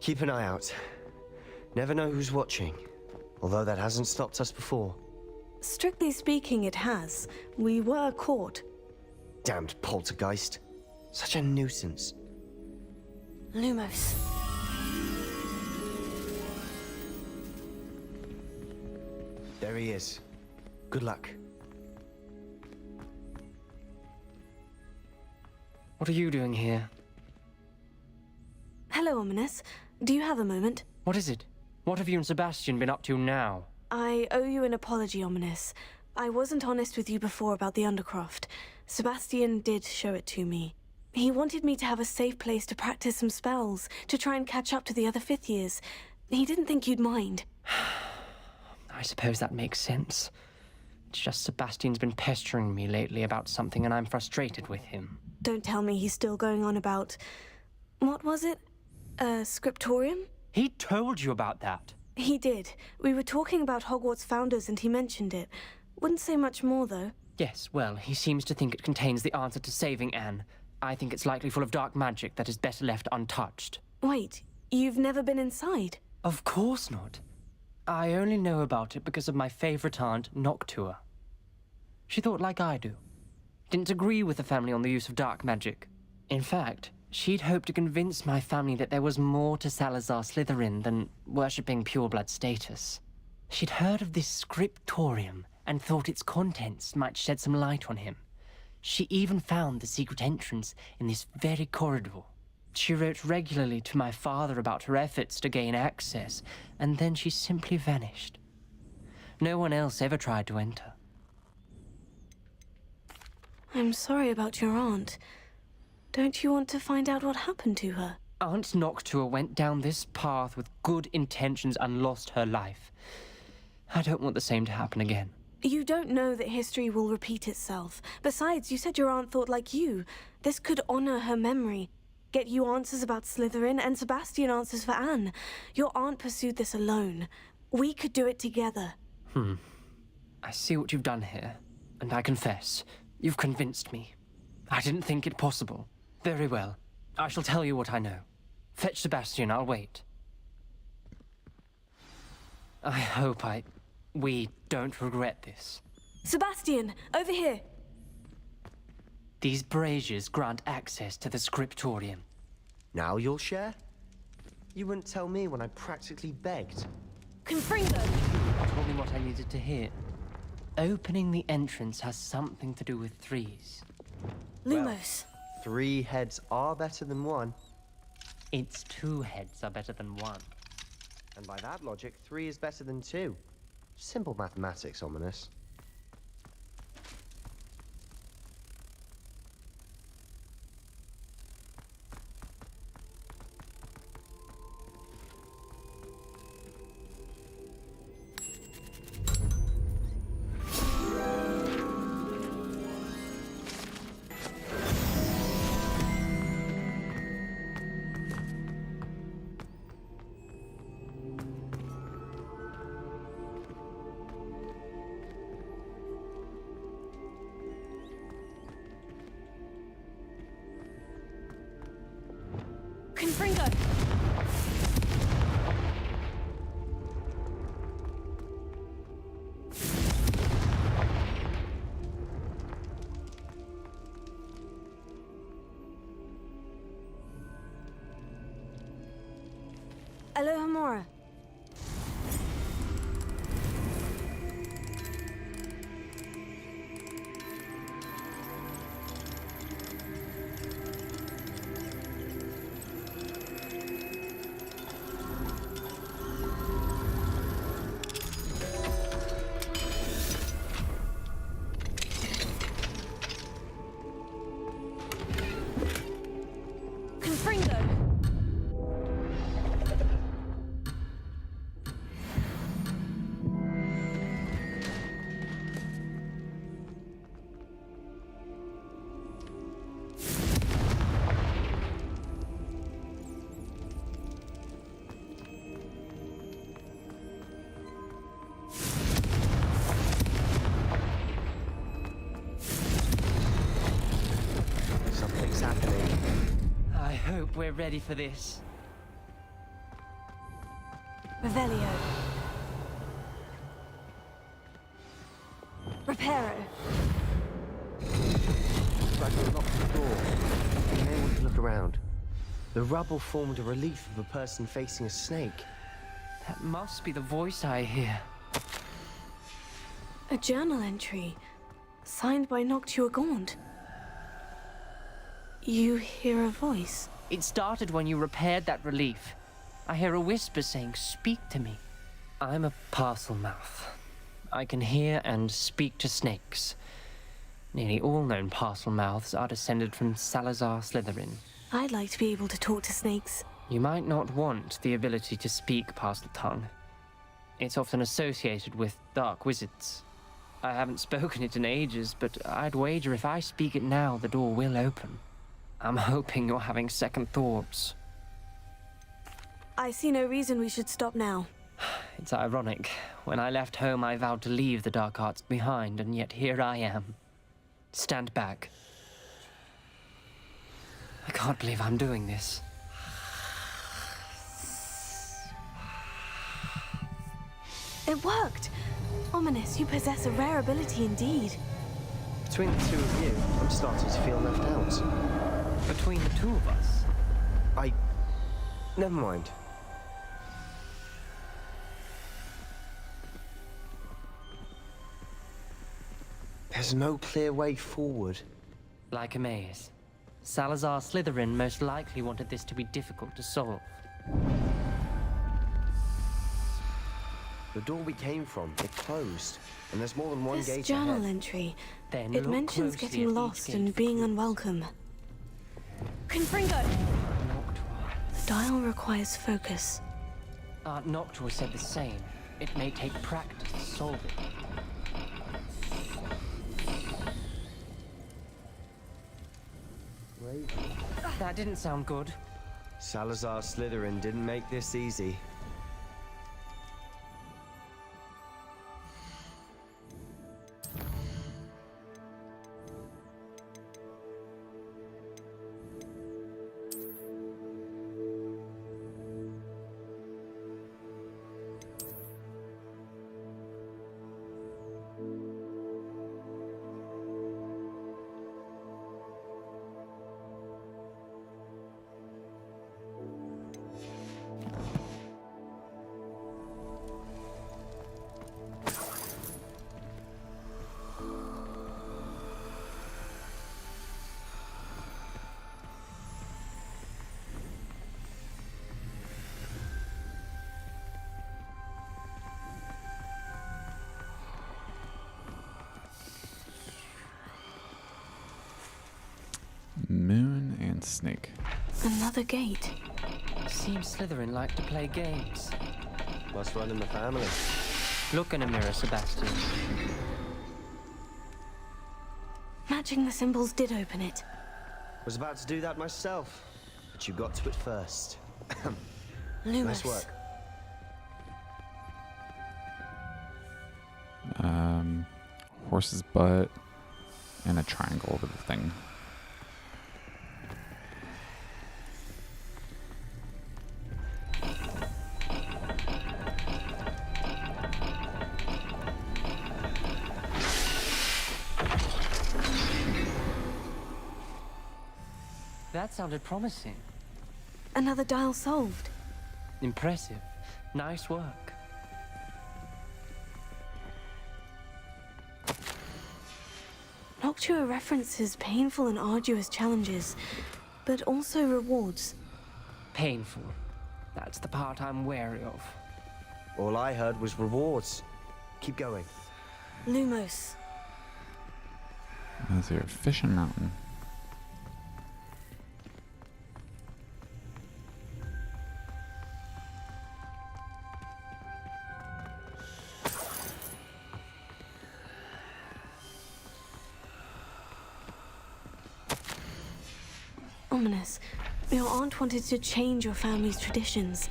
Keep an eye out. Never know who's watching. Although that hasn't stopped us before. Strictly speaking, it has. We were caught. Damned poltergeist. Such a nuisance. Lumos. There he is. Good luck. What are you doing here? Hello, Ominous. Do you have a moment? What is it? What have you and Sebastian been up to now? I owe you an apology, Ominous. I wasn't honest with you before about the Undercroft. Sebastian did show it to me. He wanted me to have a safe place to practice some spells, to try and catch up to the other fifth years. He didn't think you'd mind. I suppose that makes sense. It's just Sebastian's been pestering me lately about something and I'm frustrated with him. Don't tell me he's still going on about... What was it? Scriptorium? He told you about that? He did. We were talking about Hogwarts founders and he mentioned it. Wouldn't say much more, though. Yes, well, he seems to think it contains the answer to saving Anne. I think it's likely full of dark magic that is better left untouched. Wait, you've never been inside? Of course not. I only know about it because of my favorite aunt, Noctua. She thought like I do. Didn't agree with the family on the use of dark magic. In fact, she'd hoped to convince my family that there was more to Salazar Slytherin than worshipping pureblood status. She'd heard of this scriptorium and thought its contents might shed some light on him. She even found the secret entrance in this very corridor. She wrote regularly to my father about her efforts to gain access, and then she simply vanished. No one else ever tried to enter. I'm sorry about your aunt. Don't you want to find out what happened to her? Aunt Noctua went down this path with good intentions and lost her life. I don't want the same to happen again. You don't know that history will repeat itself. Besides, you said your aunt thought like you. This could honor her memory. Get you answers about Slytherin and Sebastian answers for Anne. Your aunt pursued this alone. We could do it together. I see what you've done here, and I confess, you've convinced me. I didn't think it possible. Very well. I shall tell you what I know. Fetch Sebastian, I'll wait. I hope we don't regret this. Sebastian, over here! These braziers grant access to the scriptorium. Now you'll share? You wouldn't tell me when I practically begged. Confringo! Told me what I needed to hear. Opening the entrance has something to do with threes. Lumos. Well, 3 heads are better than 1. It's 2 heads are better than 1. And by that logic, 3 is better than 2. Simple mathematics, Ominous. Confringo! Alohomora. Confringo! Something's happening. I hope we're ready for this. Revelio. Reparo. Like a locked door. You may want to look around. The rubble formed a relief of a person facing a snake. That must be the voice I hear. A journal entry, signed by Noctua Gaunt. You hear a voice? It started when you repaired that relief. I hear a whisper saying, "Speak to me." I'm a parcel mouth. I can hear and speak to snakes. Nearly all known parcel mouths are descended from Salazar Slytherin. I'd like to be able to talk to snakes. You might not want the ability to speak parcel tongue. It's often associated with dark wizards. I haven't spoken it in ages, but I'd wager if I speak it now, the door will open. I'm hoping you're having second thoughts. I see no reason we should stop now. It's ironic. When I left home, I vowed to leave the dark arts behind, and yet here I am. Stand back. I can't believe I'm doing this. It worked! Ominous, you possess a rare ability indeed. Between the two of you, I'm starting to feel left out. Between the two of us? Never mind. There's no clear way forward. Like a maze. Salazar Slytherin most likely wanted this to be difficult to solve. The door we came from, it closed, and there's more than one This gate journal ahead. entry, Then it look mentions closely getting at each lost gate and for being clues. unwelcome. Confringo! The dial requires focus. Aunt Noctua said the same. It may take practice to solve it. That didn't sound good. Salazar Slytherin didn't make this easy. Moon and snake. Another gate. Seems Slytherin like to play games. Must run in the family. Look in a mirror, Sebastian. Matching the symbols did open it. Was about to do that myself, but you got to it first. Loomis. Nice work. Horse's butt and a triangle over the thing. That sounded promising. Another dial solved. Impressive. Nice work. Noctua references painful and arduous challenges, but also rewards. Painful. That's the part I'm wary of. All I heard was rewards. Keep going. Lumos. Is there a fishing mountain? Ominous. Your aunt wanted to change your family's traditions.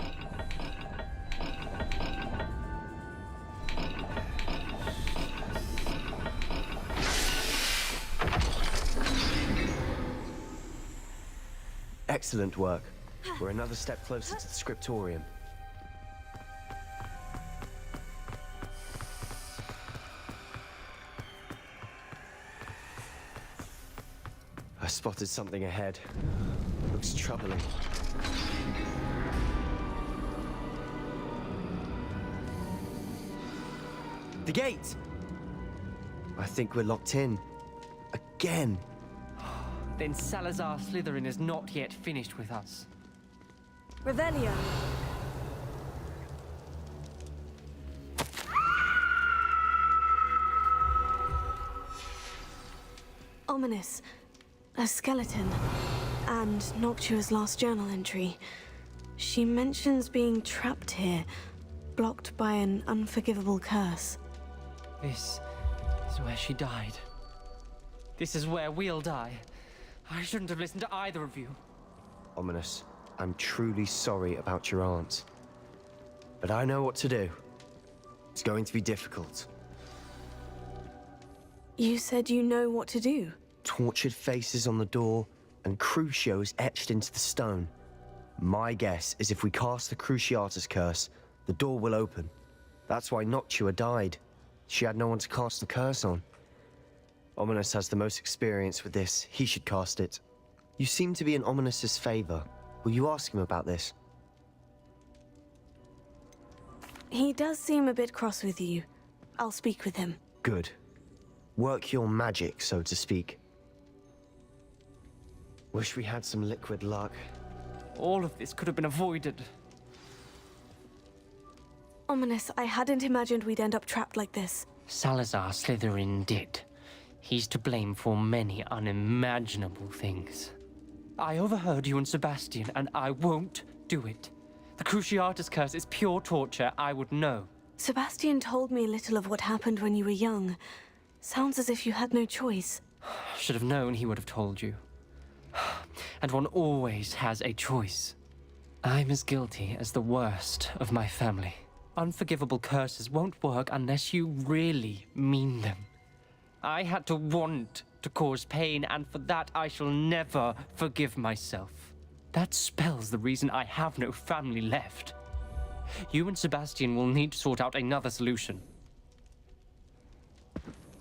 Excellent work. We're another step closer to the scriptorium. spotted something ahead. Looks troubling. The gate! I think we're locked in. Again. Then Salazar Slytherin is not yet finished with us. Revelio. Ominous. A skeleton. And Noctua's last journal entry. She mentions being trapped here, blocked by an unforgivable curse. This is where she died. This is where we'll die. I shouldn't have listened to either of you. Ominous, I'm truly sorry about your aunt. But I know what to do. It's going to be difficult. You said you know what to do. Tortured faces on the door, and Crucio is etched into the stone. My guess is if we cast the Cruciatus curse, the door will open. That's why Noctua died. She had no one to cast the curse on. Ominous has the most experience with this. He should cast it. You seem to be in Ominous's favor. Will you ask him about this? He does seem a bit cross with you. I'll speak with him. Good. Work your magic, so to speak. Wish we had some liquid luck. All of this could have been avoided. Ominous, I hadn't imagined we'd end up trapped like this. Salazar Slytherin did. He's to blame for many unimaginable things. I overheard you and Sebastian, and I won't do it. The Cruciatus curse is pure torture, I would know. Sebastian told me a little of what happened when you were young. Sounds as if you had no choice. Should have known he would have told you. And one always has a choice. I'm as guilty as the worst of my family. Unforgivable curses won't work unless you really mean them. I had to want to cause pain, and for that I shall never forgive myself. That spells the reason I have no family left. You and Sebastian will need to sort out another solution.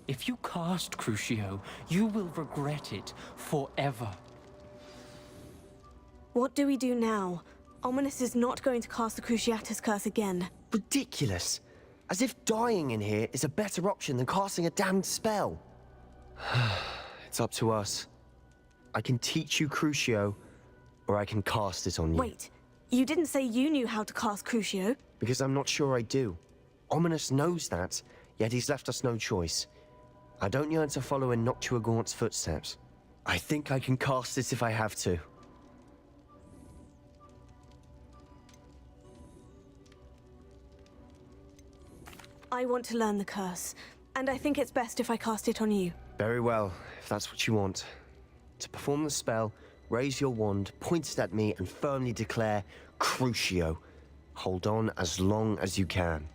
If you cast Crucio, you will regret it forever. What do we do now? Ominous is not going to cast the Cruciatus curse again. Ridiculous. As if dying in here is a better option than casting a damned spell. It's up to us. I can teach you Crucio, or I can cast it on you. Wait, you didn't say you knew how to cast Crucio? Because I'm not sure I do. Ominous knows that, yet he's left us no choice. I don't yearn to follow in Noctua Gaunt's footsteps. I think I can cast it if I have to. I want to learn the curse, and I think it's best if I cast it on you. Very well, if that's what you want. To perform the spell, raise your wand, point it at me, and firmly declare, Crucio. Hold on as long as you can.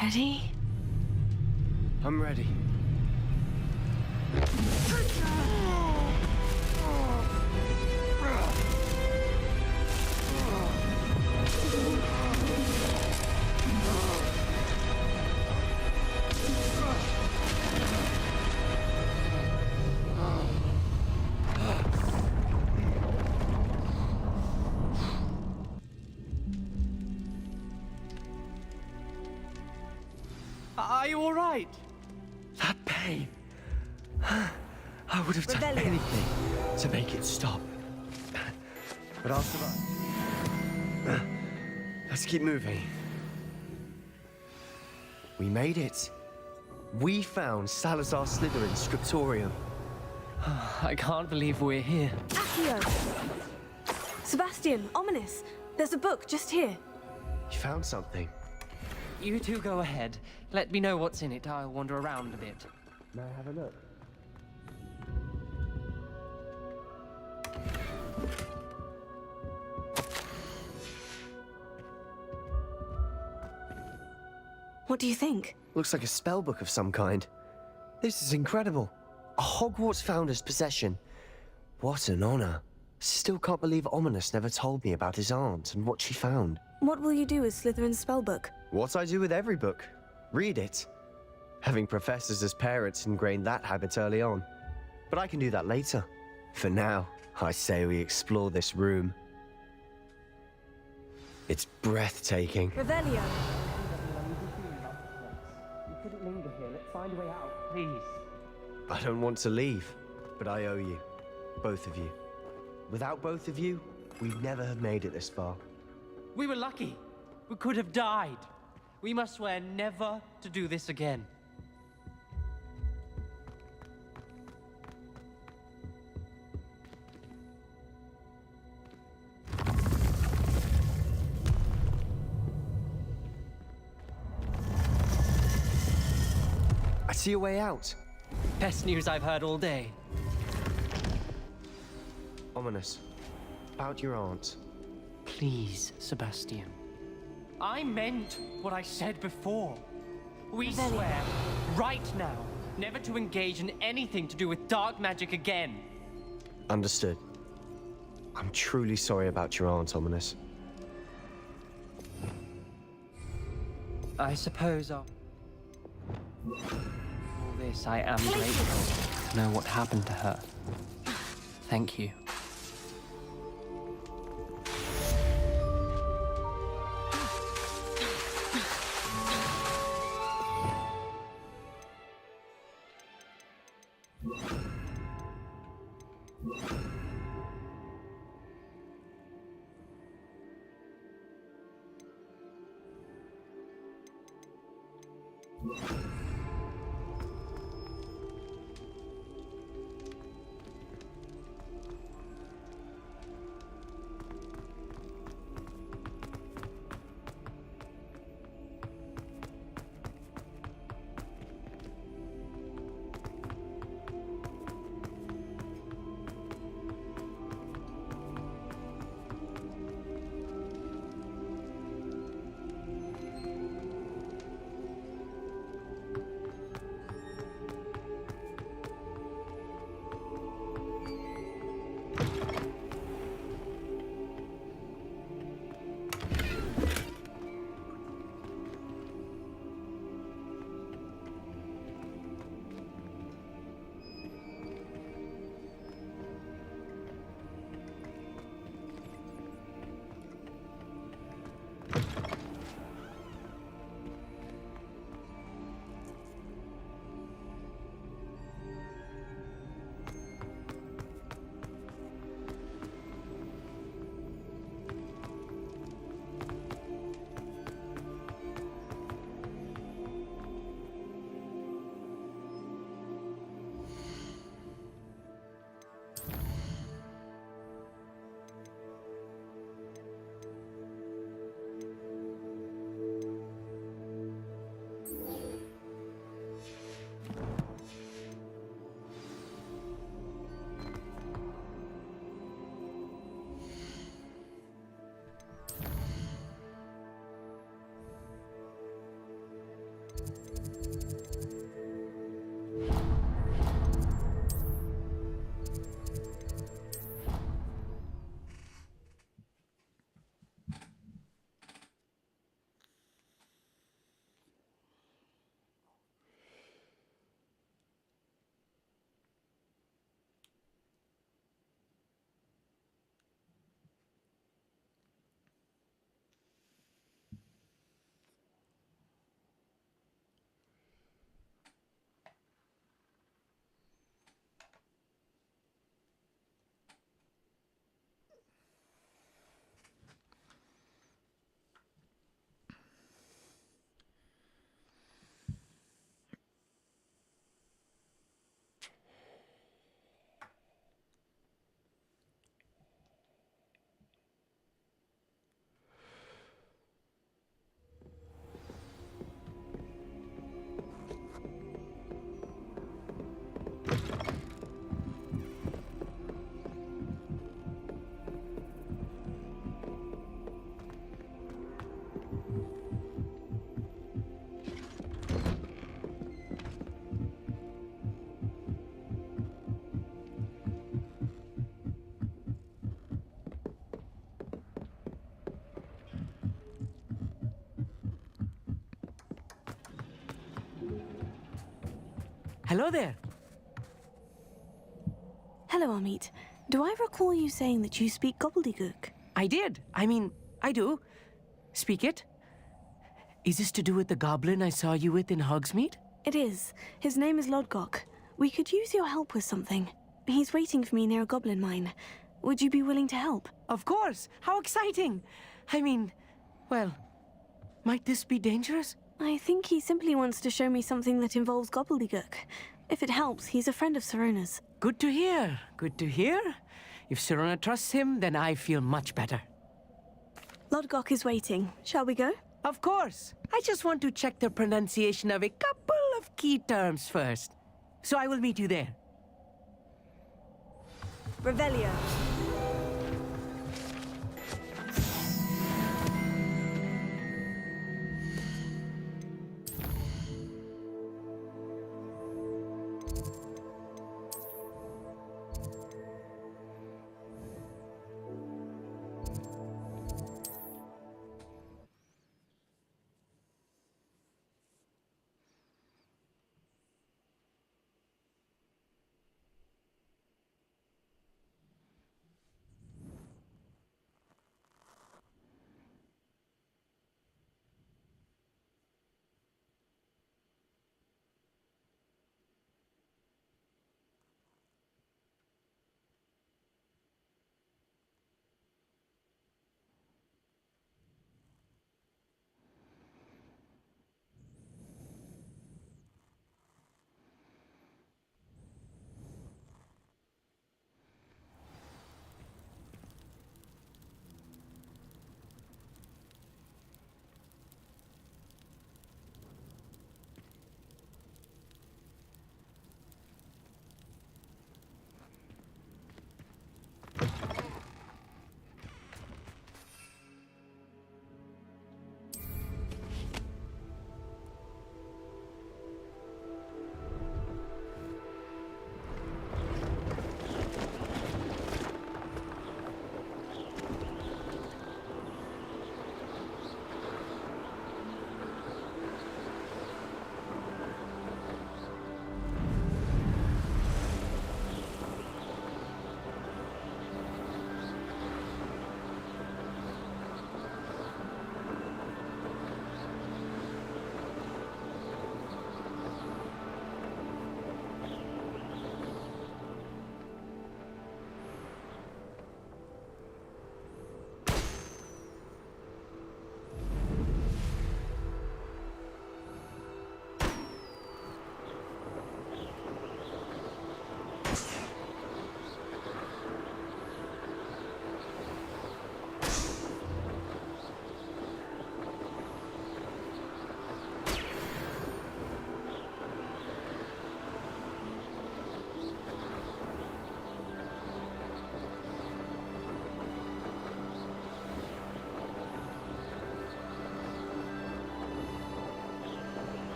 Ready? I'm ready. Are you all right? That pain. I would have done anything to make it stop. But I'll survive. Let's keep moving. We made it. We found Salazar Slytherin's scriptorium. I can't believe we're here. Accio! Sebastian, Ominous, there's a book just here. You found something. You two go ahead. Let me know what's in it. I'll wander around a bit. May I have a look? What do you think? Looks like a spellbook of some kind. This is incredible. A Hogwarts founder's possession. What an honor. Still can't believe Ominous never told me about his aunt and what she found. What will you do with Slytherin's spellbook? What I do with every book. Read it. Having professors as parents ingrained that habit early on. But I can do that later. For now, I say we explore this room. It's breathtaking. Revelio. You couldn't linger here. Let's find a way out, please. I don't want to leave, but I owe you. Both of you. Without both of you, we'd never have made it this far. We were lucky. We could have died. We must swear never to do this again. I see a way out. Best news I've heard all day. Ominous. About your aunt. Please, Sebastian. I meant what I said before. We swear, right now, never to engage in anything to do with dark magic again. Understood. I'm truly sorry about your aunt, Ominous. I suppose I'll... all this, I am grateful to know what happened to her. Thank you. Hello there. Hello, Amit. Do I recall you saying that you speak gobbledygook? I did. I do. Speak it. Is this to do with the goblin I saw you with in Hogsmeade? It is. His name is Lodgok. We could use your help with something. He's waiting for me near a goblin mine. Would you be willing to help? Of course. How exciting. Well, might this be dangerous? I think he simply wants to show me something that involves gobbledygook. If it helps, he's a friend of Sirona's. Good to hear. Good to hear. If Sirona trusts him, then I feel much better. Lodgok is waiting. Shall we go? Of course. I just want to check the pronunciation of a couple of key terms first. So I will meet you there. Revelio.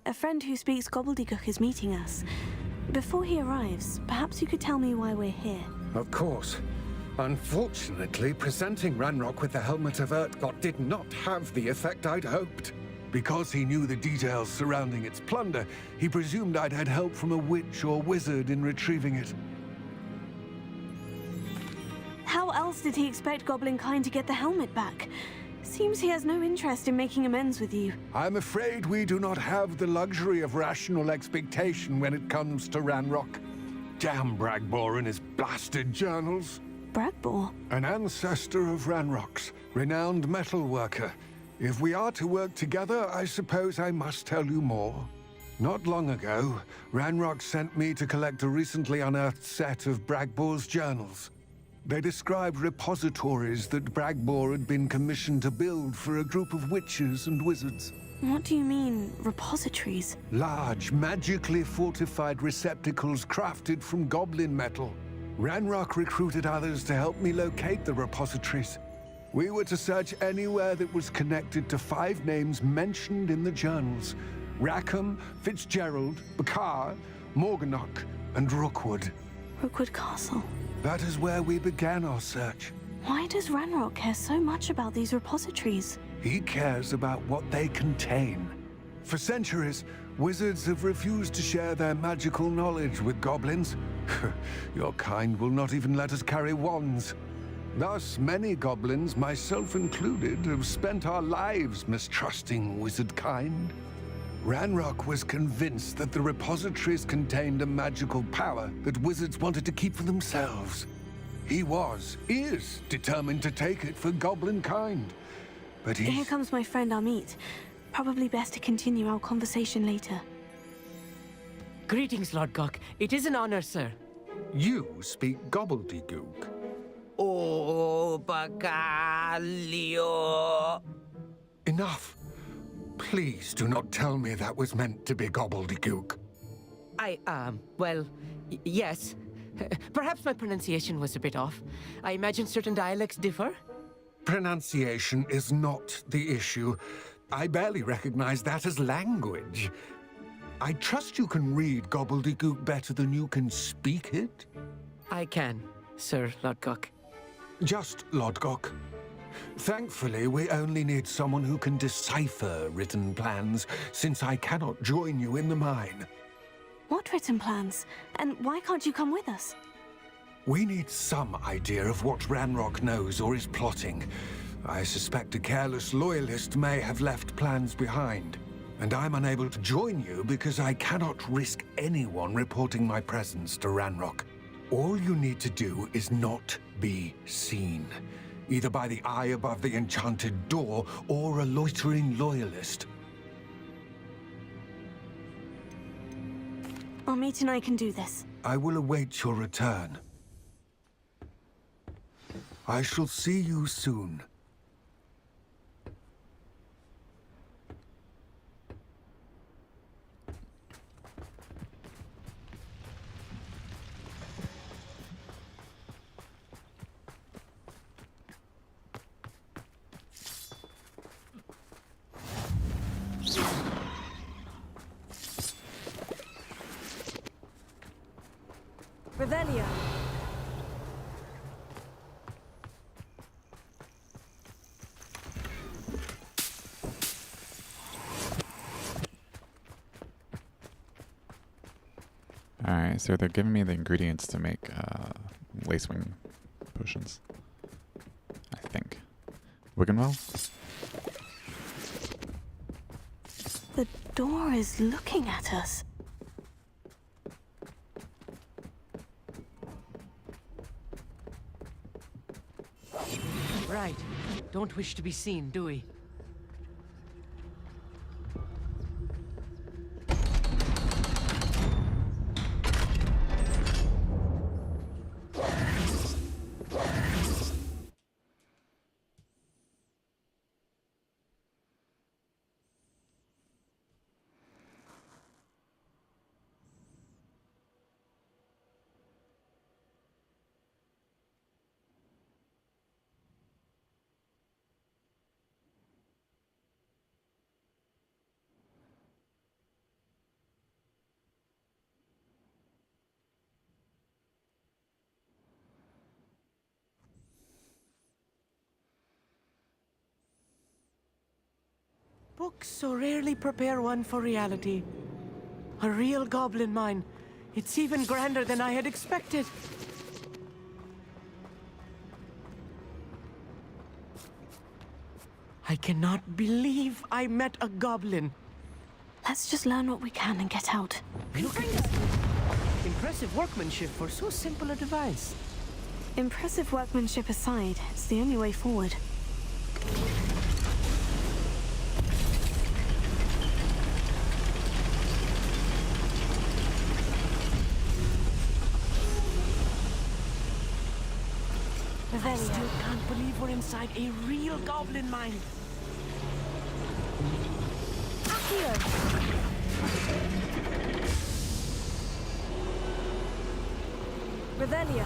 A friend who speaks gobbledygook is meeting us. Before he arrives, perhaps you could tell me why we're here. Of course. Unfortunately, presenting Ranrock with the Helmet of Urtkot did not have the effect I'd hoped. Because he knew the details surrounding its plunder, he presumed I'd had help from a witch or wizard in retrieving it. How else did he expect Goblinkind to get the helmet back? Seems he has no interest in making amends with you. I'm afraid we do not have the luxury of rational expectation when it comes to Ranrock. Damn Bragbor and his blasted journals. Bragbor? An ancestor of Ranrock's, renowned metal worker. If we are to work together, I suppose I must tell you more. Not long ago, Ranrock sent me to collect a recently unearthed set of Bragbor's journals. They described repositories that Bragbor had been commissioned to build for a group of witches and wizards. What do you mean, repositories? Large, magically fortified receptacles crafted from goblin metal. Ranrock recruited others to help me locate the repositories. We were to search anywhere that was connected to 5 names mentioned in the journals: Rackham, Fitzgerald, Bakar, Morganach, and Rookwood. Rookwood Castle. That is where we began our search. Why does Ranrock care so much about these repositories? He cares about what they contain. For centuries, wizards have refused to share their magical knowledge with goblins. Your kind will not even let us carry wands. Thus, many goblins, myself included, have spent our lives mistrusting wizard kind. Ranrock was convinced that the repositories contained a magical power that wizards wanted to keep for themselves. He is determined to take it for goblin kind. But Here comes my friend Amit. Probably best to continue our conversation later. Greetings, Lord Gok. It is an honor, sir. You speak gobbledygook. Oh, Bacalio. Enough. Please do not tell me that was meant to be gobbledygook. Well, yes. Perhaps my pronunciation was a bit off. I imagine certain dialects differ. Pronunciation is not the issue. I barely recognize that as language. I trust you can read gobbledygook better than you can speak it? I can, Sir Lodgok. Just Lodgok. Thankfully, we only need someone who can decipher written plans, since I cannot join you in the mine. What written plans? And why can't you come with us? We need some idea of what Ranrock knows or is plotting. I suspect a careless loyalist may have left plans behind. And I'm unable to join you because I cannot risk anyone reporting my presence to Ranrock. All you need to do is not be seen, either by the eye above the enchanted door or a loitering loyalist. Amit and I can do this. I will await your return. I shall see you soon. Revelio. Alright, so they're giving me the ingredients to make lacewing potions. I think. Wiggenwell? The door is looking at us. Right. Don't wish to be seen, do we? Books so rarely prepare one for reality. A real goblin mine. It's even grander than I had expected. I cannot believe I met a goblin. Let's just learn what we can and get out. Look at this. Impressive workmanship for so simple a device. Impressive workmanship aside, it's the only way forward. I still can't believe we're inside a real goblin mine. Revelio.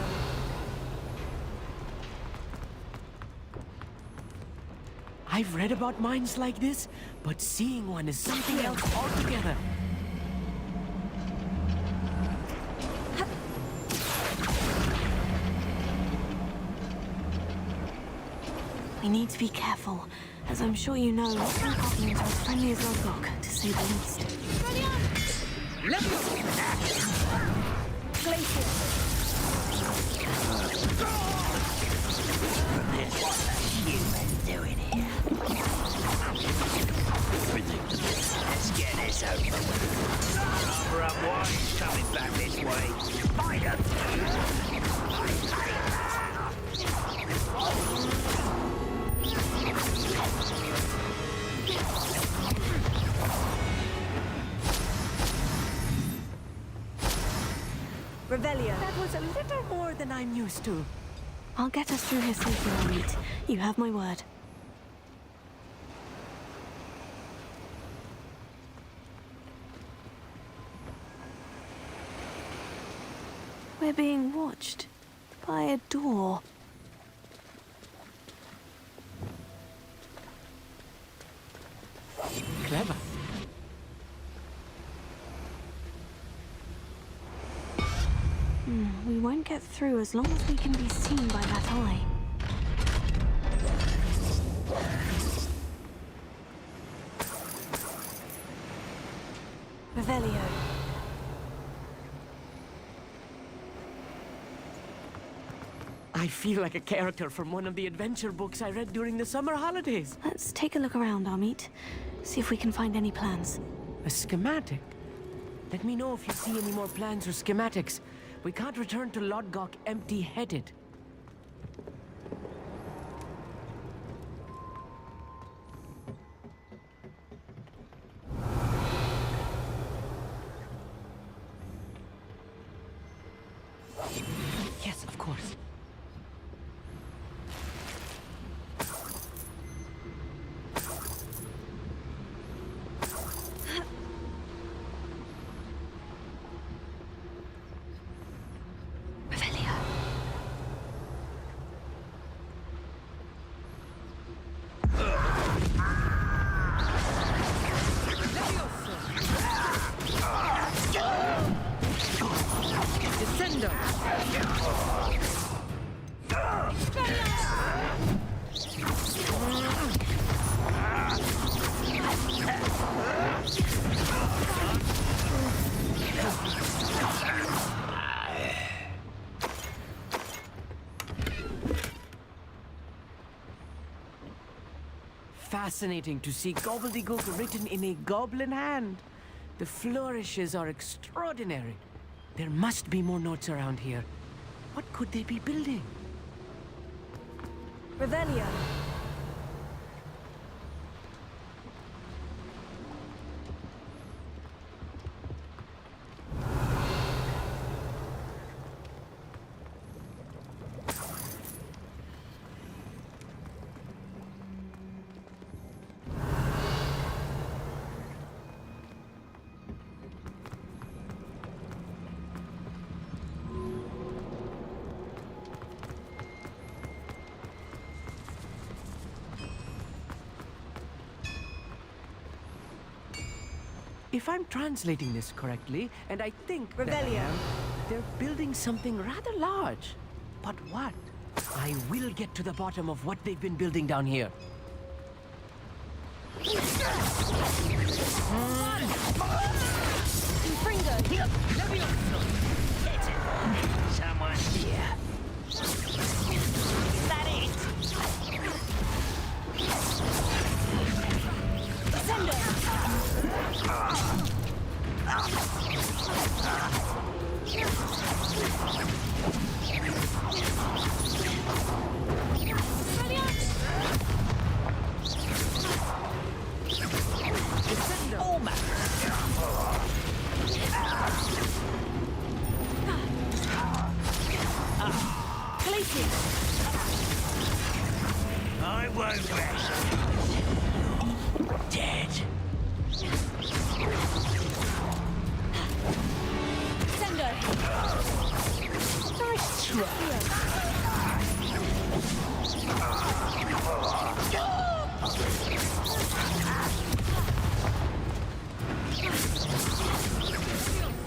I've read about mines like this, but seeing one is something else altogether. We need to be careful. As I'm sure you know, not all goblins are as friendly as Lodgok, to say the least. Let's get this over with. Armor up wise coming back this way. Find him! Revelio. That was a little more than I'm used to. I'll get us through here safely, Amit. You have my word. We're being watched by a door. Clever. We won't get through as long as we can be seen by that eye. Revelio. I feel like a character from one of the adventure books I read during the summer holidays. Let's take a look around, Amit. See if we can find any plans. A schematic? Let me know if you see any more plans or schematics. We can't return to Lodgok empty-headed. Yes, of course. Fascinating to see gobbledygook written in a goblin hand. The flourishes are extraordinary. There must be more notes around here. What could they be building? Revelio. If I'm translating this correctly, and I think that I Revelio. am, they're building something rather large. But what? I will get to the bottom of what they've been building down here. Someone's here. Is that it? I won't rest. Dead. Sender. Nice try.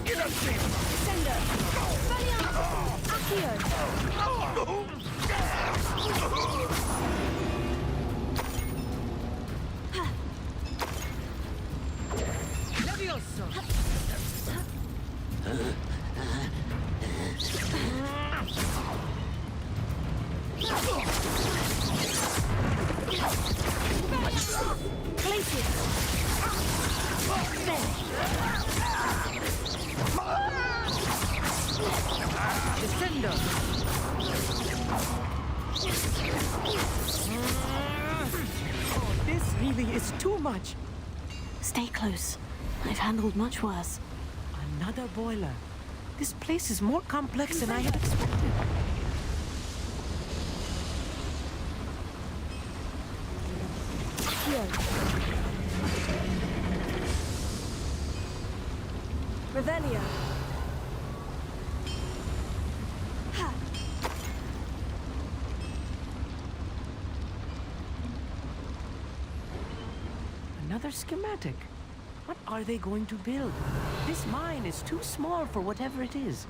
Get up there. Sender. Valiant. Accio. really is too much. Stay close. I've handled much worse. Another boiler. This place is more complex than I had expected. Here. Revelio. Ha. Another schematic. What are they going to build? This mine is too small for whatever it is.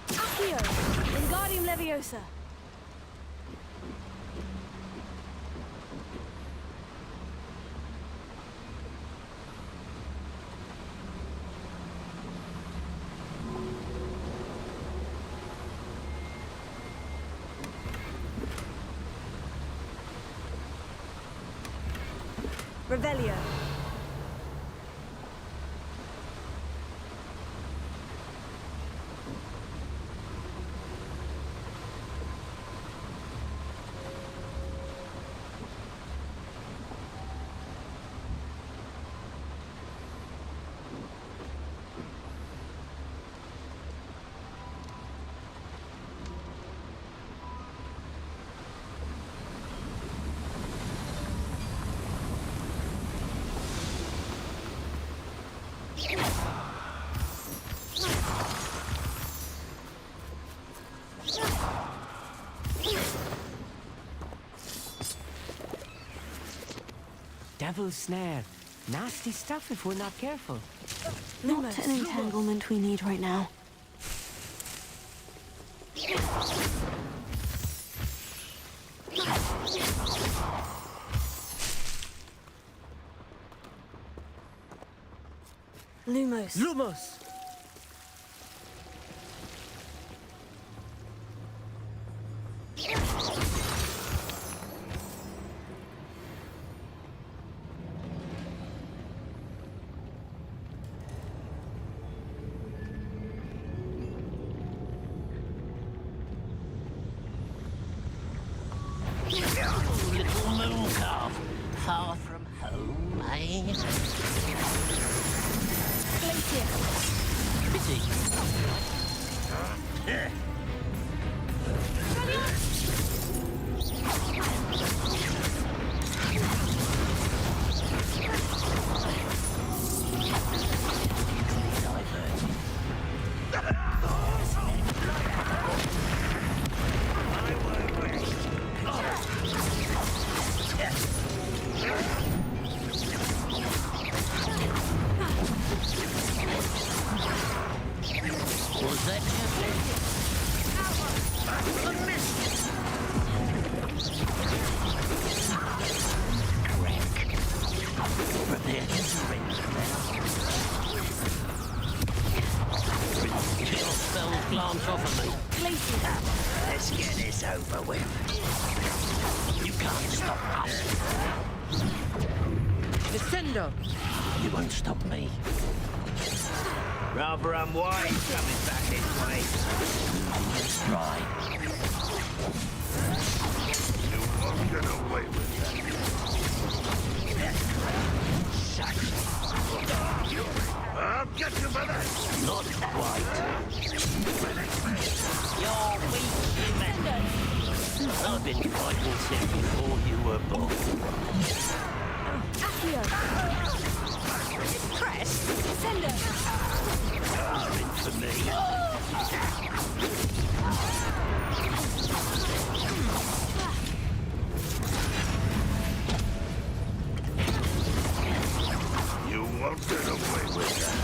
Accio. Wingardium Leviosa. Revelio. Devil's snare. Nasty stuff if we're not careful. Not an entanglement we need right now. Lumos. Lumos! Little moon calf, far from home, eh? Pity. Was that you? A miss! Crack. Prepare to surrender now. Chill spells glance off of me. Let's get this over with. You can't stop us. Descendo! You won't stop me. Rather unwise coming back this way. Let's try. You won't get away with that. That's correct. Such. I'll get you for that. Not quite. You're weak, human. I've been fighting since before you were born. Accio. Crest. Sender. Nothing for me. You won't get away with that.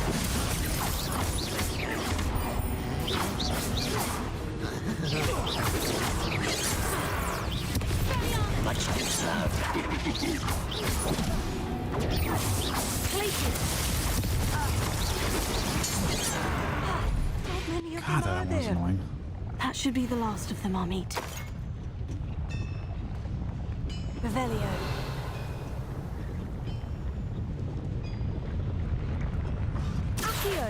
much deserved. How many of God, them are that was there? annoying. That should be the last of them, Amit. Revelio. Accio.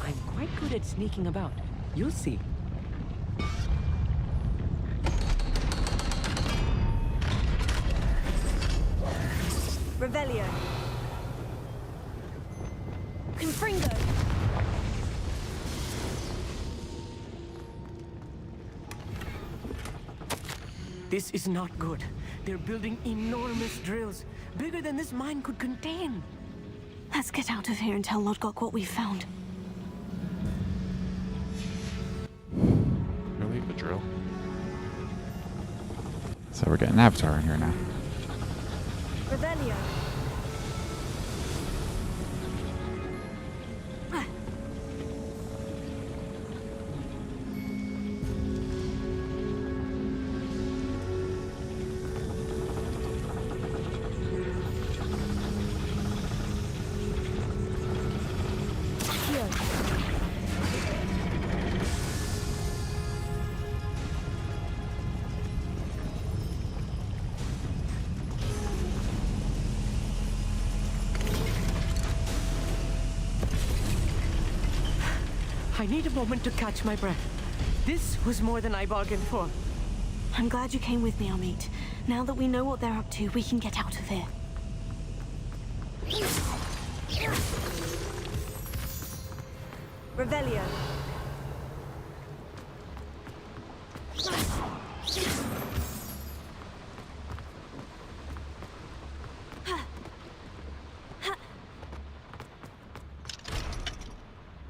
I'm quite good at sneaking about. You'll see. Revelio. Confringo. This is not good. They're building enormous drills, bigger than this mine could contain. Let's get out of here and tell Lodgok what we found. Really? The drill? So we're getting Avatar in here now. Revelio. I need a moment to catch my breath. This was more than I bargained for. I'm glad you came with me, Amit. Now that we know what they're up to, we can get out of here. Revelio.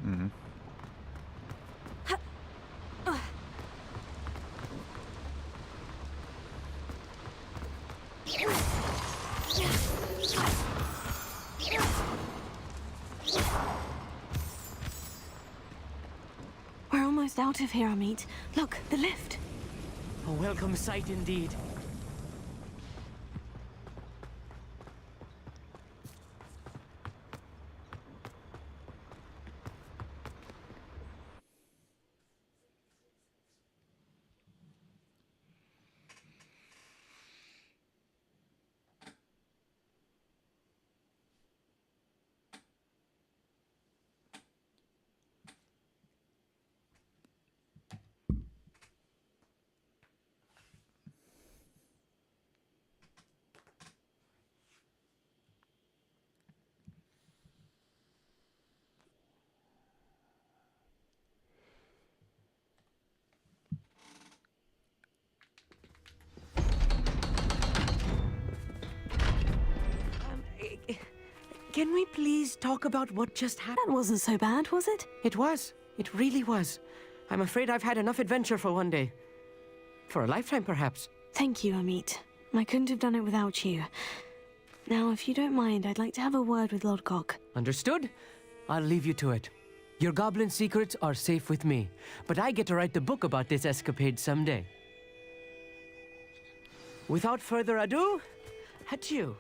Mm-hmm. We're almost out of here, Amit. Look, the lift. A welcome sight indeed. Can we please talk about what just happened? That wasn't so bad, was it? It was. It really was. I'm afraid I've had enough adventure for one day. For a lifetime, perhaps. Thank you, Amit. I couldn't have done it without you. Now, if you don't mind, I'd like to have a word with Lodgok. Understood? I'll leave you to it. Your goblin secrets are safe with me, but I get to write the book about this escapade someday. Without further ado, adieu.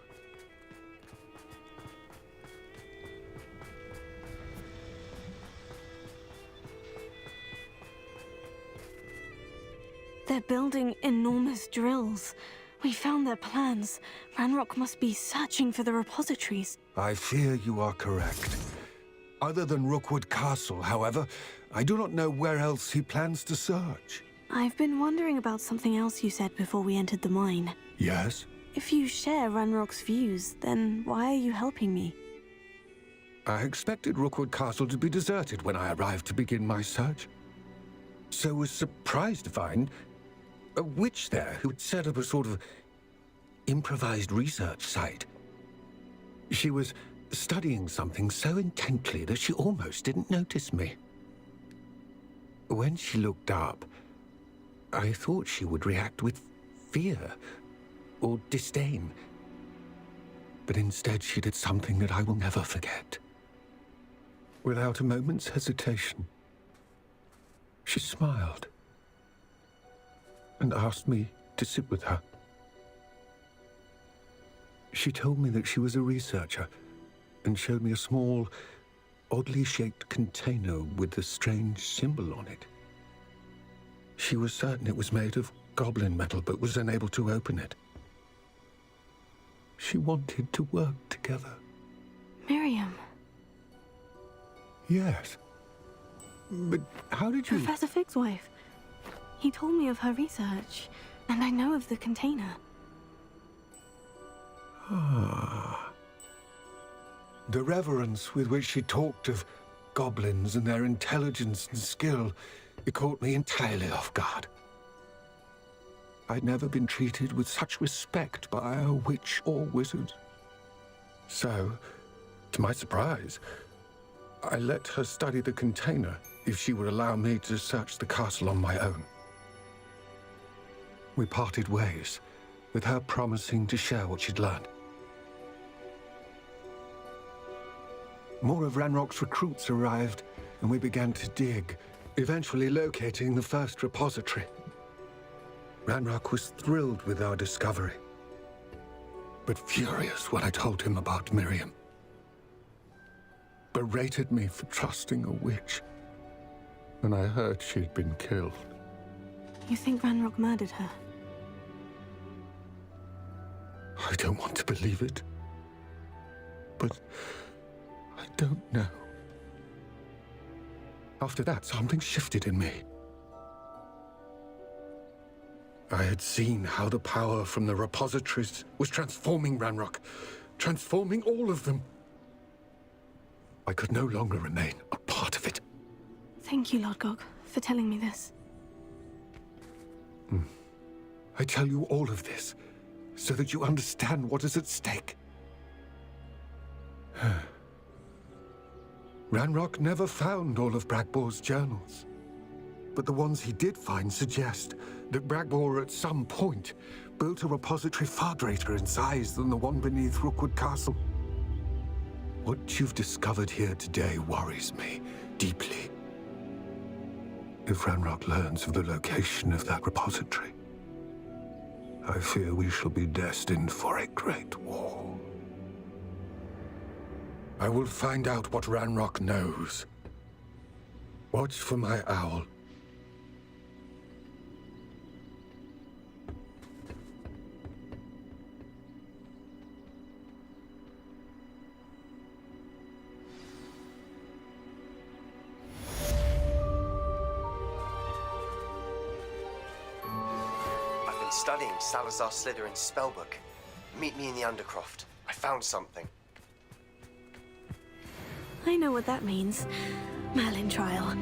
They're building enormous drills. We found their plans. Ranrock must be searching for the repositories. I fear you are correct. Other than Rookwood Castle, however, I do not know where else he plans to search. I've been wondering about something else you said before we entered the mine. Yes? If you share Ranrock's views, then why are you helping me? I expected Rookwood Castle to be deserted when I arrived to begin my search. So was surprised to find a witch there who had set up a sort of improvised research site. She was studying something so intently that she almost didn't notice me. When she looked up, I thought she would react with fear or disdain. But instead she did something that I will never forget. Without a moment's hesitation, She smiled and asked me to sit with her. She told me that she was a researcher and showed me a small, oddly shaped container with a strange symbol on it. She was certain it was made of goblin metal, but was unable to open it. She wanted to work together. Miriam. Yes. But how did you... Professor Fig's wife. He told me of her research, and I know of the container. Ah. The reverence with which she talked of goblins and their intelligence and skill, it caught me entirely off guard. I'd never been treated with such respect by a witch or wizard. So, to my surprise, I let her study the container if she would allow me to search the castle on my own. We parted ways, with her promising to share what she'd learned. More of Ranrock's recruits arrived, and we began to dig, eventually locating the first repository. Ranrock was thrilled with our discovery, but furious when I told him about Miriam. Berated me for trusting a witch, and I heard she'd been killed. You think Ranrock murdered her? I don't want to believe it, but I don't know. After that, something shifted in me. I had seen how the power from the repositories was transforming Ranrock, transforming all of them. I could no longer remain a part of it. Thank you, Lord Gog, for telling me this. I tell you all of this so that you understand what is at stake. Ranrock never found all of Bragbor's journals, but the ones he did find suggest that Bragbor at some point built a repository far greater in size than the one beneath Rookwood Castle. What you've discovered here today worries me deeply. If Ranrock learns of the location of that repository, I fear we shall be destined for a great war. I will find out what Ranrock knows. Watch for my owl. Studying Salazar Slytherin's spellbook. Meet me in the Undercroft. I found something. I know what that means. Merlin trial.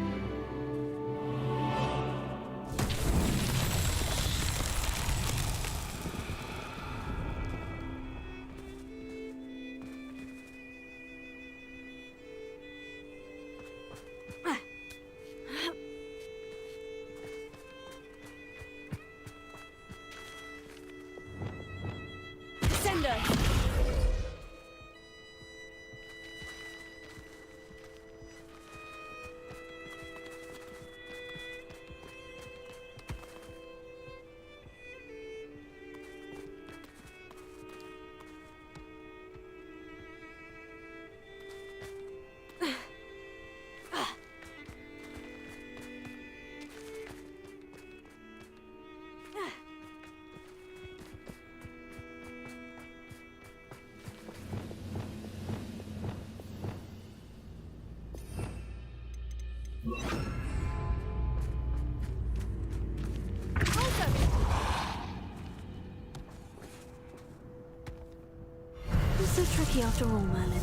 So tricky after all, Merlin.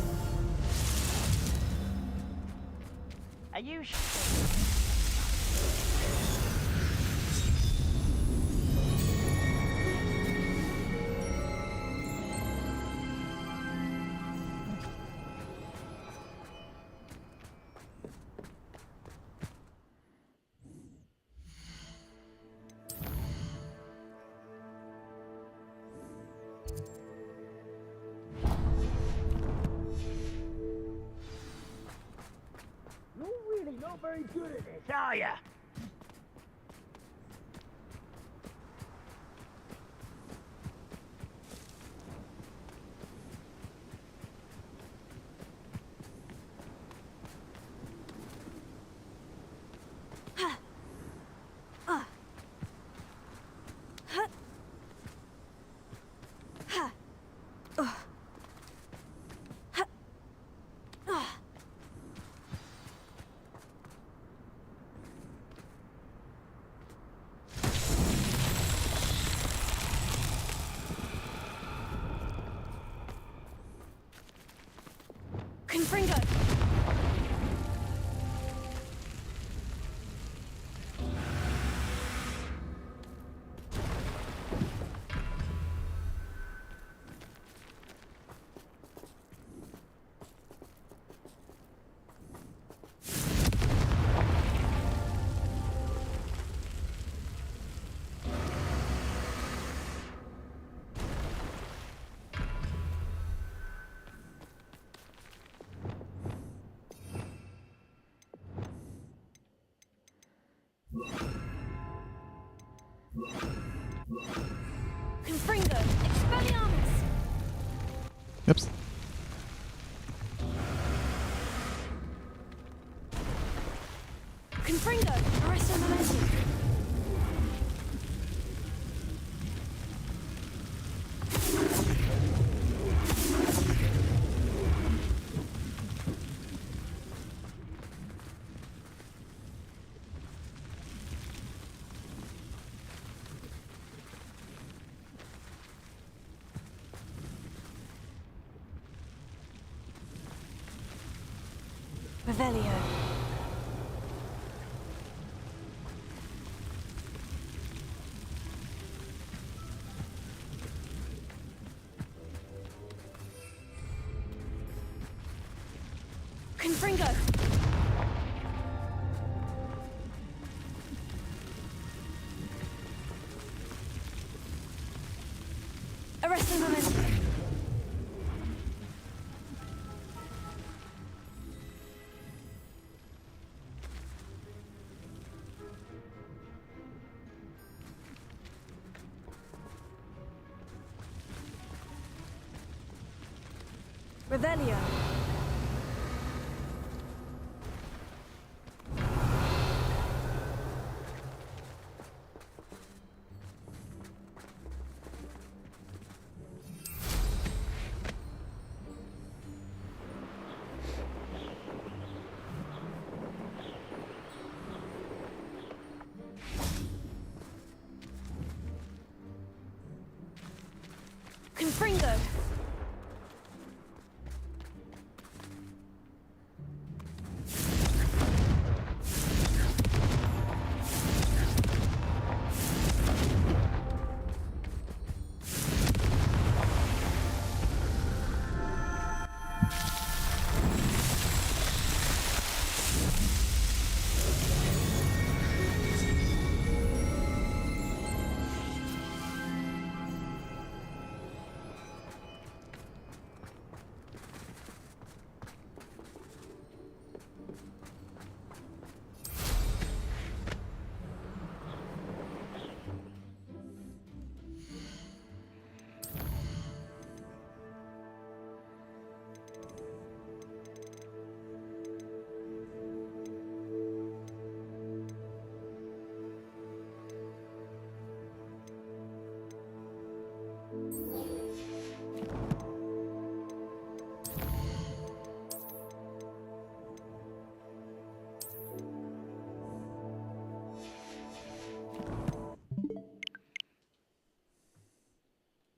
Are you very good at this, are ya? Confringo, Expelliarmus! Oops. Confringo, Arresto Momentum! Revelio. Confringo! Arresto Momentum! Revelio. Confringo.